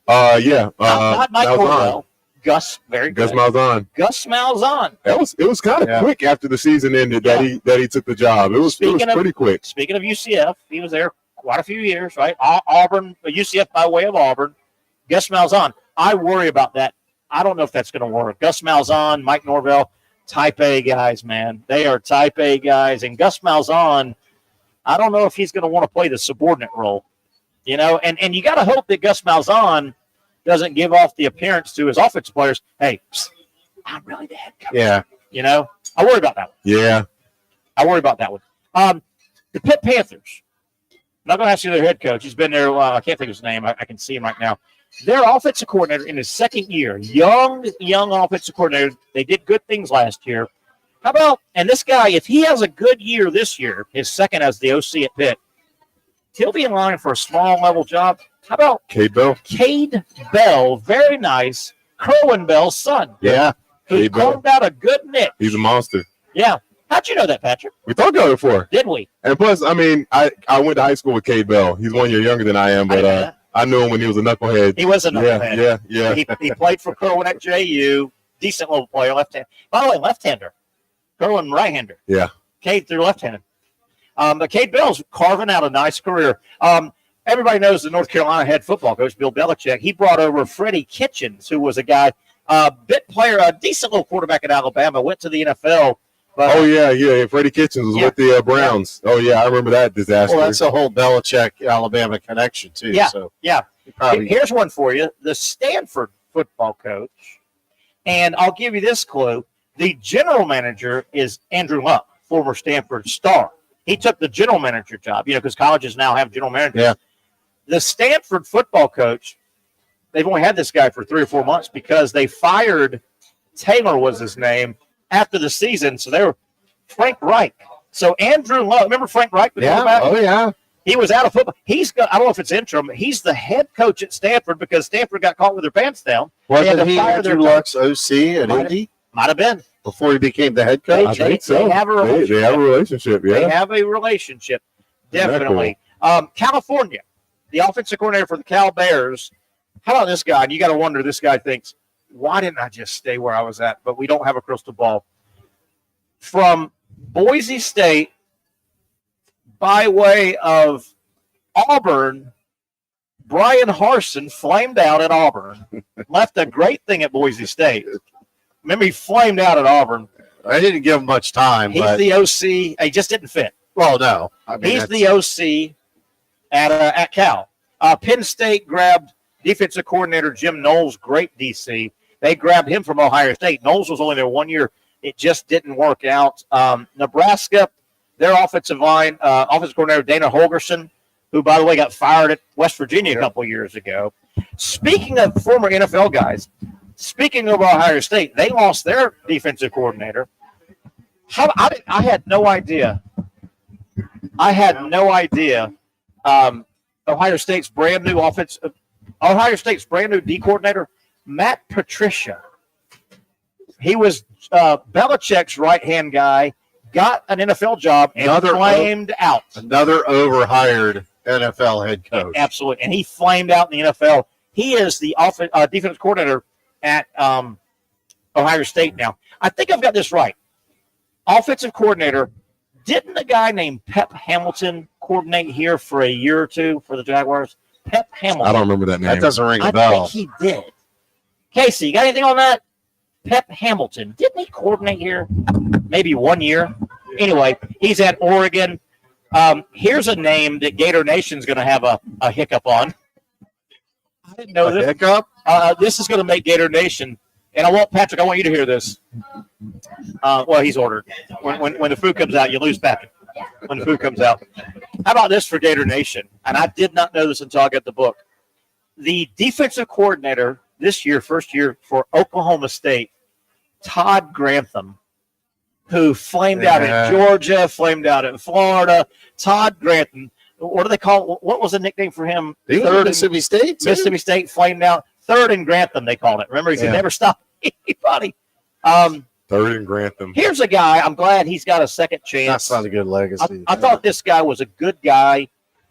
Yeah. Not Mike Norvelle. Gus, very good. Gus Malzahn. Gus Malzahn. It was kind of quick after the season ended that he took the job. It was pretty quick. Speaking of UCF, he was there quite a few years, right? Auburn, UCF by way of Auburn. Gus Malzahn. I worry about that. I don't know if that's going to work. Gus Malzahn, Mike Norvelle, type A guys, man. They are type A guys. And Gus Malzahn, I don't know if he's going to want to play the subordinate role. You know, and you got to hope that Gus Malzahn doesn't give off the appearance to his offensive players, hey, I'm really the head coach. Yeah. You know, I worry about that one. Yeah. I worry about that one. The Pitt Panthers. I'm not going to ask you their head coach. He's been there. I can't think of his name. I can see him right now. Their offensive coordinator in his second year, young offensive coordinator. They did good things last year. How about, and this guy, if he has a good year this year, his second as the OC at Pitt, he'll be in line for a small level job. How about Cade Bell? Cade Bell, very nice. Kerwin Bell's son. Yeah. Who carved out a good niche. He's a monster. Yeah. How'd you know that, Patrick? We talked about it before. Did we? And plus, I mean, I went to high school with Cade Bell. He's 1 year younger than I am, but I knew him when he was a knucklehead. He was a knucklehead. Yeah. He played for Kerwin at JU. Decent little player, left-hand. By the way, left-hander. Kerwin right-hander. Yeah. Cade threw left-handed. But Cade Bell's carving out a nice career. Everybody knows the North Carolina head football coach, Bill Belichick. He brought over Freddie Kitchens, who was a guy, bit player, a decent little quarterback at Alabama, went to the NFL. But, Freddie Kitchens was with the Browns. Yeah. Oh, yeah, I remember that disaster. Well, that's a whole Belichick-Alabama connection, too. Yeah, so Here's one for you. The Stanford football coach, and I'll give you this clue. The general manager is Andrew Luck, former Stanford star. He took the general manager job, because colleges now have general managers. Yeah. The Stanford football coach, they've only had this guy for 3 or 4 months because they fired Taylor was his name after the season. So they were Frank Reich. So Andrew Luck, remember Frank Reich? Oh, yeah. He was out of football. I don't know if it's interim. He's the head coach at Stanford because Stanford got caught with their pants down. Wasn't he Andrew Luck's OC at Indy? Might have been. Before he became the head coach? I think so. They have a relationship. They have a relationship, yeah. They have a relationship, definitely. Cool? California, the offensive coordinator for the Cal Bears. How about this guy? And you got to wonder, this guy thinks, why didn't I just stay where I was at? But we don't have a crystal ball. From Boise State, by way of Auburn, Brian Harsin flamed out at Auburn. Left a great thing at Boise State. Remember, he flamed out at Auburn. I didn't give him much time. He's the OC. He just didn't fit. Well, no. I mean, he's the OC at Cal. Penn State grabbed defensive coordinator Jim Knowles, great DC. They grabbed him from Ohio State. Knowles was only there 1 year. It just didn't work out. Nebraska, their offensive coordinator Dana Holgerson, who, by the way, got fired at West Virginia a couple years ago. Speaking of former NFL guys, speaking of Ohio State, they lost their defensive coordinator. I had no idea I had no idea. Ohio State's brand new D coordinator, Matt Patricia. He was Belichick's right-hand guy, got an NFL job, and flamed out. Another overhired NFL head coach. Absolutely. And he flamed out in the NFL. He is the defensive coordinator at Ohio State now. I think I've got this right. Offensive coordinator. Didn't a guy named Pep Hamilton coordinate here for a year or two for the Jaguars? Pep Hamilton. I don't remember that name. That doesn't ring a bell. I think he did. Casey, you got anything on that? Pep Hamilton. Didn't he coordinate here maybe 1 year? Anyway, he's at Oregon. Here's a name that Gator Nation's going to have a hiccup on. I didn't know this. Hiccup? This is going to make Gator Nation. And I want you to hear this. Well, he's ordered. When the food comes out, you lose Patrick. When the food comes out. How about this for Gator Nation? And I did not know this until I got the book. The defensive coordinator this year, first year for Oklahoma State, Todd Grantham, who flamed out in Georgia, flamed out in Florida. Todd Grantham. What do they call? What was the nickname for him? Third Mississippi State. Too? Mississippi State flamed out. Third and Grantham, they called it. Remember, he said never stop anybody. Third and Grantham. Here's a guy. I'm glad he's got a second chance. That's not a good legacy. I thought this guy was a good guy.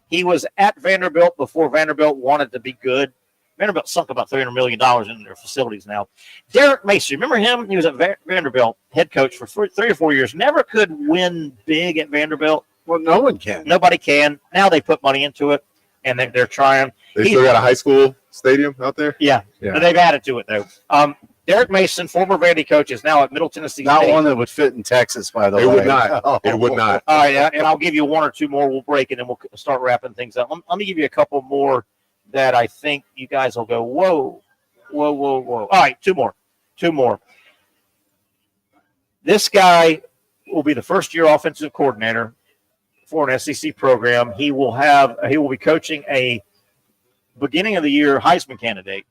He was at Vanderbilt before Vanderbilt wanted to be good. Vanderbilt sunk about $300 million in their facilities now. Derek Mason, remember him? He was at Vanderbilt, head coach for 3 or 4 years. Never could win big at Vanderbilt. Well, no one can. Nobody can. Now they put money into it, and they're trying. They still got a high school stadium out there? Yeah. They've added to it, though. Derek Mason, former Vandy coach, is now at Middle Tennessee Not State. one that would fit in Texas, by the way. It would not. It would not. All right, and I'll give you 1 or 2 more. We'll break it, and we'll start wrapping things up. Let me give you a couple more that I think you guys will go, whoa. All right, 2 more. This guy will be the first-year offensive coordinator for an SEC program. He will be coaching a beginning of the year Heisman candidate.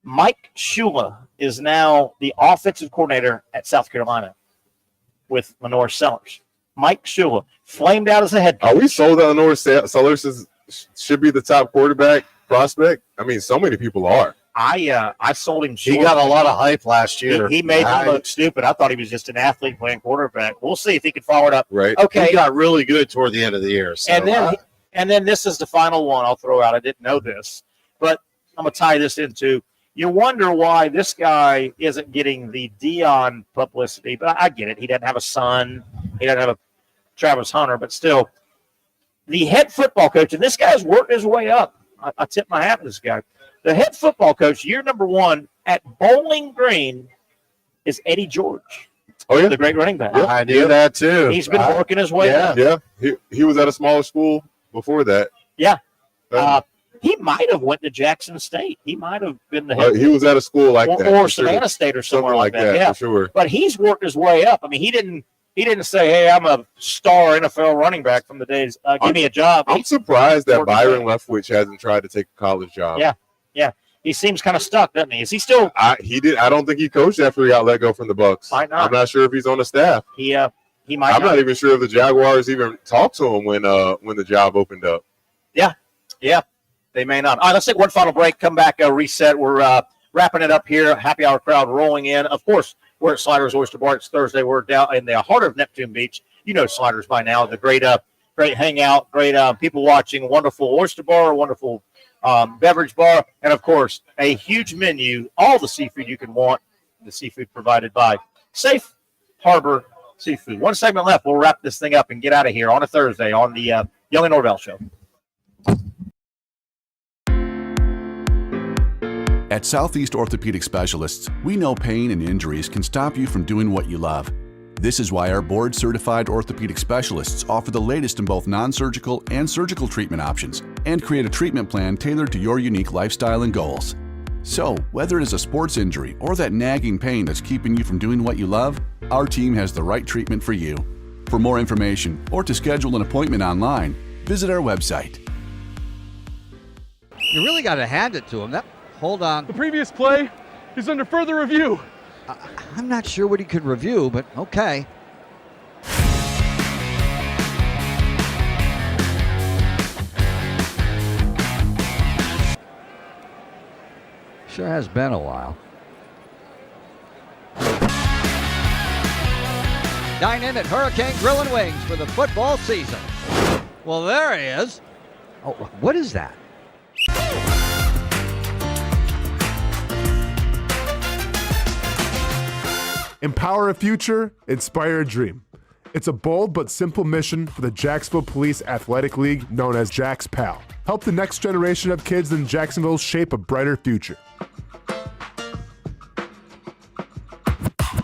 Mike Shula is now the offensive coordinator at South Carolina with Lenore Sellers. Mike Shula flamed out as a head coach. Are we sold that Lenore Sellers should be the top quarterback prospect? I mean, so many people are. I sold him short. He got a lot of hype last year. He made me look stupid. I thought he was just an athlete playing quarterback. We'll see if he can follow it up. Right. Okay. He got really good toward the end of the year. So. And then this is the final one I'll throw out. I didn't know this, but I'm going to tie this into. You wonder why this guy isn't getting the Dion publicity, but I get it. He doesn't have a son. He doesn't have a Travis Hunter, but still, the head football coach, and this guy's worked his way up. I tip my hat to this guy. The head football coach, year number 1 at Bowling Green, is Eddie George. Oh, yeah. The great running back. Yeah, I knew that, too. He's been working his way up. Yeah. He was at a smaller school before that. Yeah. He might have went to Jackson State. He might have been the head. He was at a school like that. Or Savannah State or somewhere like that. Yeah, for sure. But he's worked his way up. I mean, he didn't say, hey, I'm a star NFL running back from the days. Give me a job. I'm surprised that Byron Leftwich hasn't tried to take a college job. Yeah. He seems kind of stuck, doesn't he? Is he still? He did. I don't think he coached after he got let go from the Bucs. Might not. I'm not sure if he's on the staff. He might. I'm not even sure if the Jaguars even talked to him when the job opened up. Yeah. They may not. All right, let's take one final break. Come back, reset. We're wrapping it up here. Happy hour crowd rolling in. Of course, we're at Sliders Oyster Bar. It's Thursday. We're down in the heart of Neptune Beach. You know Sliders by now. The great hangout, great people watching. Wonderful oyster bar, wonderful beverage bar, and of course, a huge menu. All the seafood you can want. The seafood provided by Safe Harbor Seafood. One segment left. We'll wrap this thing up and get out of here on a Thursday on the Young and Norvelle Show. At Southeast Orthopedic Specialists, we know pain and injuries can stop you from doing what you love. This is why our board-certified orthopedic specialists offer the latest in both non-surgical and surgical treatment options and create a treatment plan tailored to your unique lifestyle and goals. So, whether it is a sports injury or that nagging pain that's keeping you from doing what you love, our team has the right treatment for you. For more information or to schedule an appointment online, visit our website. You really got to hand it to him. Hold on. The previous play is under further review. I'm not sure what he could review, but okay. Sure has been a while. Dine in at Hurricane Grill and Wings for the football season. Well, there he is. Oh, what is that? Empower a future, inspire a dream. It's a bold but simple mission for the Jacksonville Police Athletic League known as Jax PAL. Help the next generation of kids in Jacksonville shape a brighter future.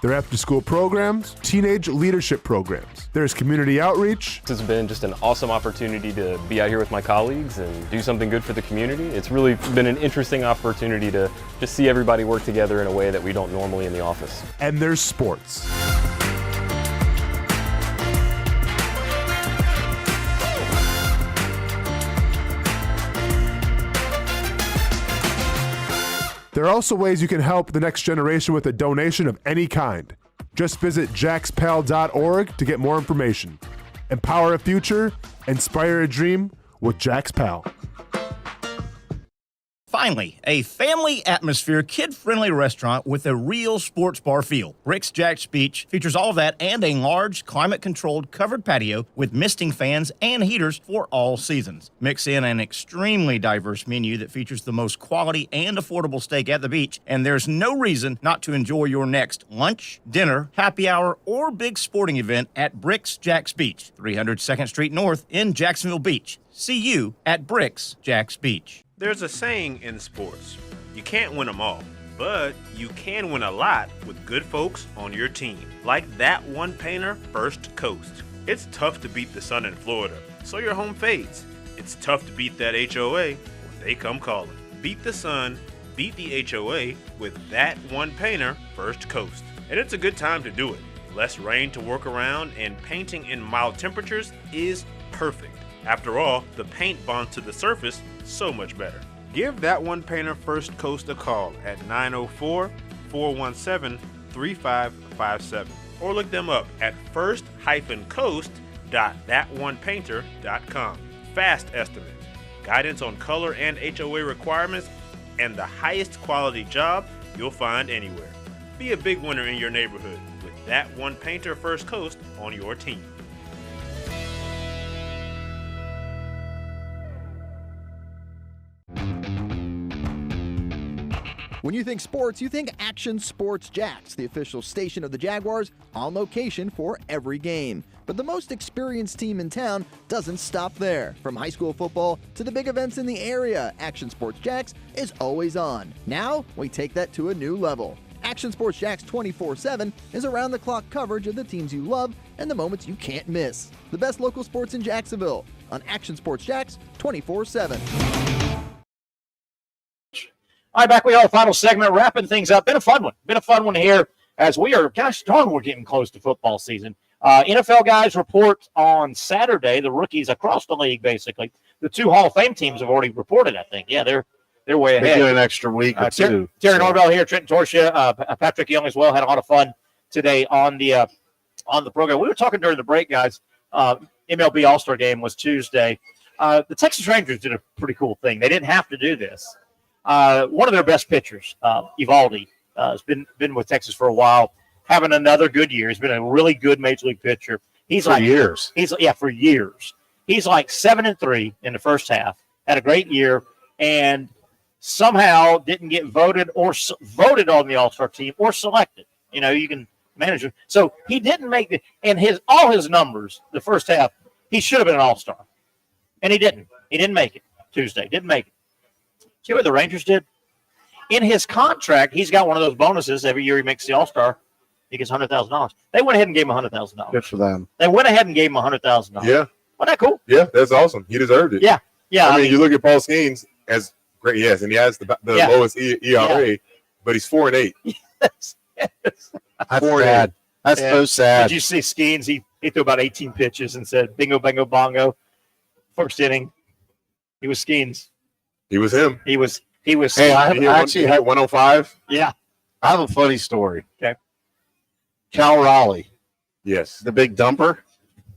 Their after-school programs, teenage leadership programs. There's community outreach. This has been just an awesome opportunity to be out here with my colleagues and do something good for the community. It's really been an interesting opportunity to just see everybody work together in a way that we don't normally in the office. And there's sports. There are also ways you can help the next generation with a donation of any kind. Just visit jaxpal.org to get more information. Empower a future, inspire a dream with Jax PAL. Finally, a family atmosphere, kid-friendly restaurant with a real sports bar feel. Rick's Jack's Beach features all of that and a large, climate-controlled covered patio with misting fans and heaters for all seasons. Mix in an extremely diverse menu that features the most quality and affordable steak at the beach, and there's no reason not to enjoy your next lunch, dinner, happy hour, or big sporting event at Rick's Jack's Beach, 300 2nd Street North in Jacksonville Beach. See you at Rick's Jack's Beach. There's a saying in sports, you can't win them all, but you can win a lot with good folks on your team. Like that one painter, First Coast. It's tough to beat the sun in Florida, so your home fades. It's tough to beat that HOA when they come calling. Beat the sun, beat the HOA with that one painter, First Coast. And it's a good time to do it. Less rain to work around, and painting in mild temperatures is perfect. After all, the paint bonds to the surface so much better. Give that one painter First Coast a call at 904-417-3557 or look them up at first-coast.thatonepainter.com. Fast estimate, guidance on color and HOA requirements, and the highest quality job you'll find anywhere. Be a big winner in your neighborhood with that one painter First Coast on your team. When you think sports, you think Action Sports Jacks, the official station of the Jaguars, on location for every game. But the most experienced team in town doesn't stop there. From high school football to the big events in the area, Action Sports Jacks is always on. Now, we take that to a new level. Action Sports Jacks 24/7 is around-the-clock coverage of the teams you love and the moments you can't miss. The best local sports in Jacksonville on Action Sports Jacks 24/7. All right, back we go. Final segment, wrapping things up. Been a fun one. Here as we are, gosh darn, we're getting close to football season. NFL guys report on Saturday, the rookies across the league, basically. The two Hall of Fame teams have already reported, I think. Yeah, they're way ahead. They do an extra week or two. Terry Norvelle here, Trenton Torsia, Patrick Young as well. Had a lot of fun today on the program. We were talking during the break, guys. MLB All-Star Game was Tuesday. The Texas Rangers did a pretty cool thing. They didn't have to do this. One of their best pitchers, Evaldi, has been with Texas for a while, having another good year. He's been a really good major league pitcher. For years. For years. He's like 7-3 in the first half. Had a great year, and somehow didn't get voted on the All-Star team or selected. You know, you can manage it. So he didn't make it. And all his numbers, the first half, he should have been an All-Star, and he didn't. He didn't make it Tuesday. Didn't make it. See what the Rangers did? In his contract, he's got one of those bonuses. Every year he makes the All-Star, he gets $100,000. They went ahead and gave him $100,000. Good for them. They went ahead and gave him $100,000. Yeah. Wasn't that cool? Yeah, that's awesome. He deserved it. Yeah. I mean, you look at Paul Skeens as great, yes, and he has the lowest ERA, but he's 4-8. Yes. That's sad. That's so sad. Did you see Skeens? He threw about 18 pitches and said, bingo, bango, bongo. First inning, he was Skeens. He was him. He was. Hey, I actually had 105. Yeah. I have a funny story. Okay. Cal Raleigh. Yes. The big dumper.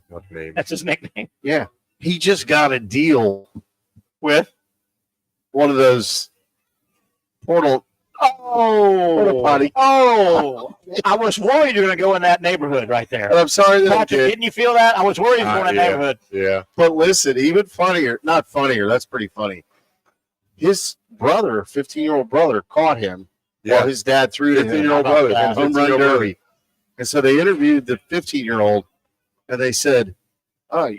What name? That's his nickname. Yeah. He just got a deal with one of those portal Oh, potty. Oh, I was worried you were going to go in that neighborhood right there. And I'm sorry that Patrick, I did. didn't you feel that? I was worried you were going in that neighborhood. Yeah. But listen, even funnier, not funnier, that's pretty funny. His brother, 15-year-old brother, caught him while his dad threw to him. 15-year-old brother. in home run derby. And so they interviewed the 15-year-old, and they said, oh,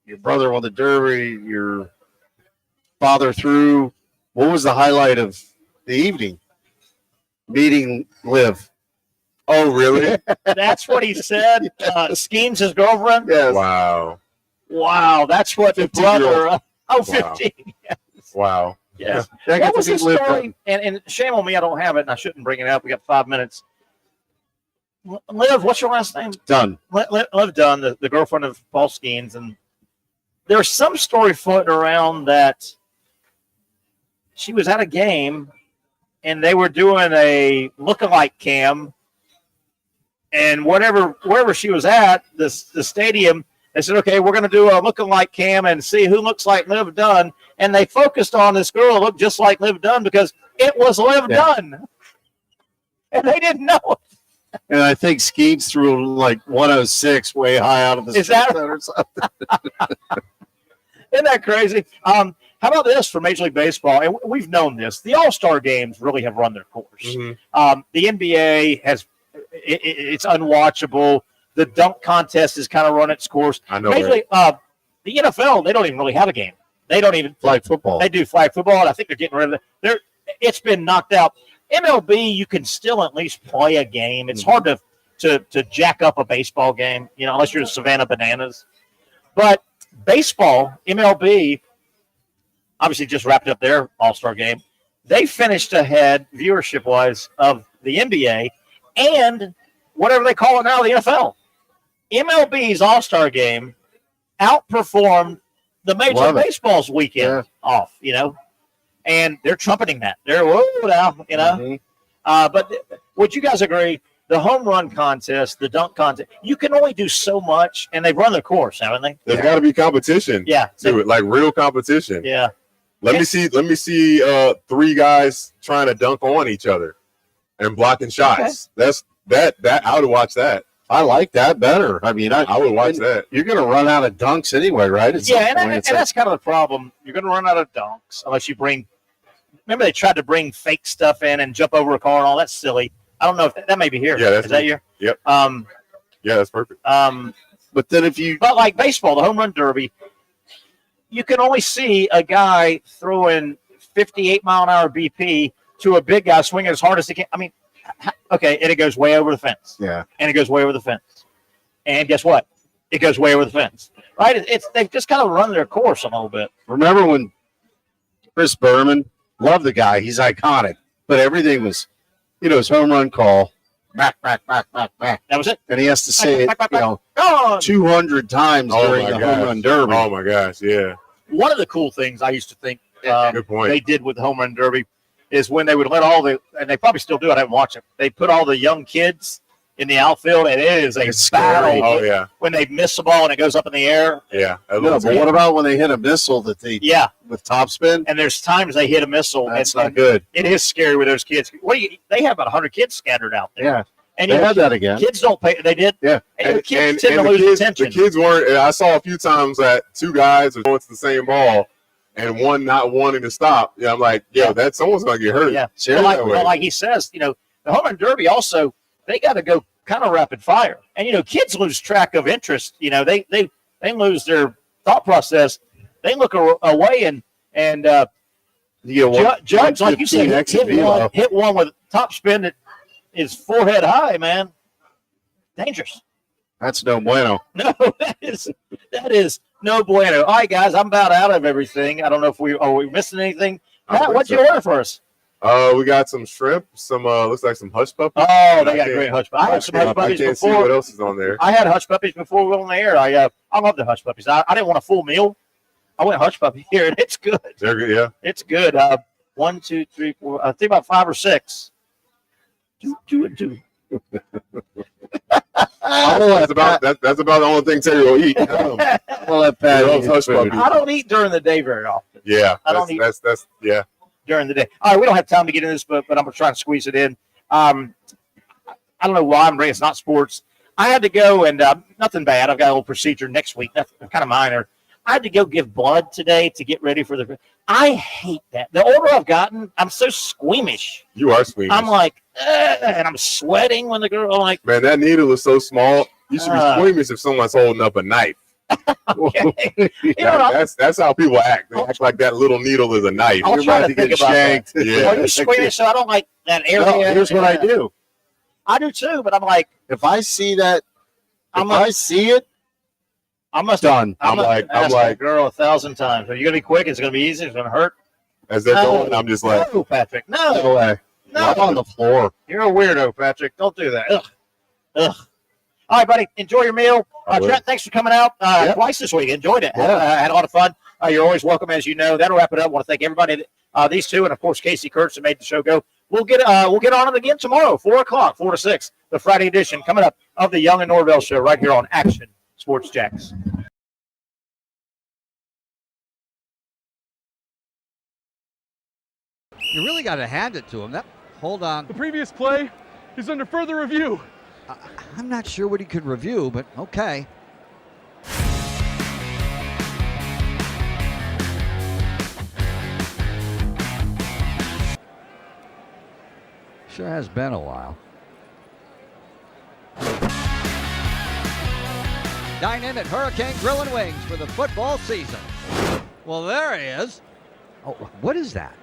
your brother won the derby, your father threw. What was the highlight of the evening? Meeting Liv. Oh, really? That's what he said. Skeens, his girlfriend? Yes. Wow. Wow, that's what the brother. Wow. 15. Yes. Wow. Yes. That What was the the story? And shame on me, I don't have it, and I shouldn't bring it up. We got 5 minutes. Liv, what's your last name? Dunn. Liv Dunn, the girlfriend of Paul Skeens. And there's some story floating around that she was at a game and they were doing a lookalike cam. And wherever she was at, the stadium, they said, okay, we're going to do a lookalike cam and see who looks like Liv Dunn. And they focused on this girl who looked just like Liv Dunn because it was Liv Dunn. And they didn't know it. And I think Skeens threw like 106 way high out of the Is that or something. Isn't that crazy? How about this for Major League Baseball? And we've known this. The All-Star games really have run their course. Mm-hmm. The NBA has it's unwatchable. The dunk contest has kind of run its course. I know. Major League, the NFL, they don't even really have a game. They don't even flag football. They do flag football, and I think they're getting rid of it. It's been knocked out. MLB, you can still at least play a game. It's hard to jack up a baseball game, unless you're the Savannah Bananas. But baseball, MLB, obviously just wrapped up their All-Star game. They finished ahead, viewership-wise, of the NBA and whatever they call it now, the NFL. MLB's All-Star game outperformed the Major League Baseball's weekend off, and they're trumpeting that. They're now, But would you guys agree? The home run contest, the dunk contest, you can only do so much, and they've run their course, haven't they? There's got to be competition. Yeah, to it, like real competition. Yeah. Let me see. Three guys trying to dunk on each other and blocking shots. Okay. That I would watch that. I like that better. I mean, I would watch that. You're going to run out of dunks anyway, right? And that's kind of the problem. You're going to run out of dunks unless you bring. Remember, they tried to bring fake stuff in and jump over a car and all. That's silly. I don't know if that may be here. Yeah, is that here? Yep. Yeah, that's perfect. But then but like baseball, the home run derby, you can only see a guy throwing 58-mile-an-hour BP to a big guy swinging as hard as he can. I mean, okay, and it goes way over the fence. Yeah. And it goes way over the fence. And guess what? It goes way over the fence. Right? They've just kind of run their course a little bit. Remember when Chris Berman, love the guy, he's iconic, but everything was, his home run call, back. That was it. And he has to say it, Oh! 200 times during the home run derby. Oh my gosh, yeah. One of the cool things I used to think Good point. they did with the home run derby is when they would let and they probably still do it, I haven't watched it, they put all the young kids in the outfield, and it is a battle. Oh, yeah. When they miss the ball and it goes up in the air. Yeah. No, but what about when they hit a missile with topspin? And there's times they hit a missile. That's not good. It is scary with those kids. They have about 100 kids scattered out there. Yeah. And they had that again. Kids don't pay. They did. Yeah. And kids tend to lose attention. The kids weren't. I saw a few times that two guys were going to the same ball, and one not wanting to stop. Yeah, I'm like, someone's gonna get hurt. Yeah. Seriously. But like he says, the home run derby also, they got to go kind of rapid fire, and kids lose track of interest. They lose their thought process. They look away and Judge, like you said, hit one with top spin that is forehead high, man. Dangerous. That's no bueno. No, that is no bueno. All right, guys, I'm about out of everything. I don't know if are we missing anything. Matt, what'd you order for us? We got some shrimp, some looks like some hush puppies. Oh, they got great hush puppies. I had some hush puppies I can't before. see what else is on there. I had hush puppies before we went on the air. I love the hush puppies. I didn't want a full meal. I went hush puppy here, and it's good. They're good, yeah. It's good. 1, 2, 3, 4. I think about 5 or 6. 2 and 2. That's about the only thing Terry will eat. Well, that hush puppies. I don't eat during the day very often. Yeah, I don't eat. That's yeah. during the day. All right, we don't have time to get into this, but I'm going to try to squeeze it in. I don't know why I'm bringing it's not sports. I had to go and nothing bad. I've got a little procedure next week. That's kind of minor. I had to go give blood today to get ready for the. I hate that. The older I've gotten, I'm so squeamish. You are squeamish. I'm like, and I'm sweating when the girl. I'm like, man, that needle is so small. You should be squeamish if someone's holding up a knife. Okay. That's how people act. They act like that little needle is a knife. I'll try to think about shanked. that. Yeah. Are you squeamish? So I don't like that area. No, here's what I do. I do too, but I'm like, if I see that, I see it, I'm done. I'm like, girl 1,000 times. Are you gonna be quick? It's gonna be easy. It's gonna hurt. As they're going, I'm just like, no, Patrick, no, go away. No, on the floor. You're a weirdo, Patrick. Don't do that. Ugh. All right, buddy. Enjoy your meal. Trent, thanks for coming out twice this week. Enjoyed it. Had a lot of fun. You're always welcome, as you know. That'll wrap it up. I want to thank everybody, these two, and of course Casey Kurtz, that made the show go. We'll get on it again tomorrow, 4 o'clock, 4 to 6, the Friday edition coming up of the Young and Norvelle show right here on Action Sports Jacks. You really got to hand it to him. Hold on. The previous play is under further review. I'm not sure what he could review, but okay. Sure has been a while. Dine in at Hurricane Grill and Wings for the football season. Well, there he is. Oh, what is that?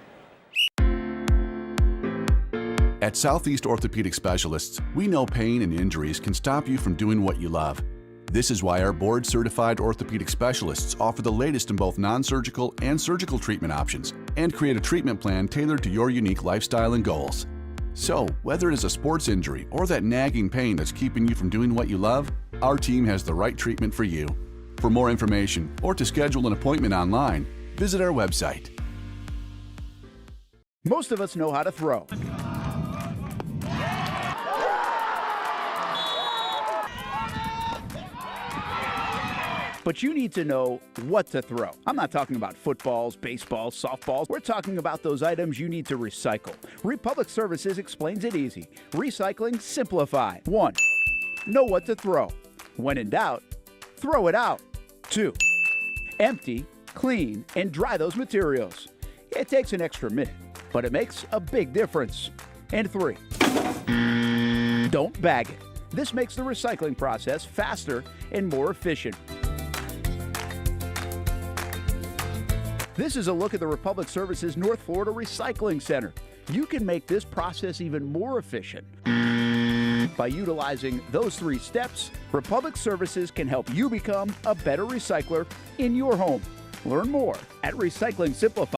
At Southeast Orthopedic Specialists, we know pain and injuries can stop you from doing what you love. This is why our board-certified orthopedic specialists offer the latest in both non-surgical and surgical treatment options and create a treatment plan tailored to your unique lifestyle and goals. So, whether it is a sports injury or that nagging pain that's keeping you from doing what you love, our team has the right treatment for you. For more information or to schedule an appointment online, visit our website. Most of us know how to throw. But you need to know what to throw. I'm not talking about footballs, baseballs, softballs. We're talking about those items you need to recycle. Republic Services explains it easy. Recycling simplified. 1. Know what to throw. When in doubt, throw it out. 2. Empty, clean, and dry those materials. It takes an extra minute, but it makes a big difference. And 3. Don't bag it. This makes the recycling process faster and more efficient. This is a look at the Republic Services North Florida Recycling Center. You can make this process even more efficient. By utilizing those 3 steps, Republic Services can help you become a better recycler in your home. Learn more at Recycling Simplified.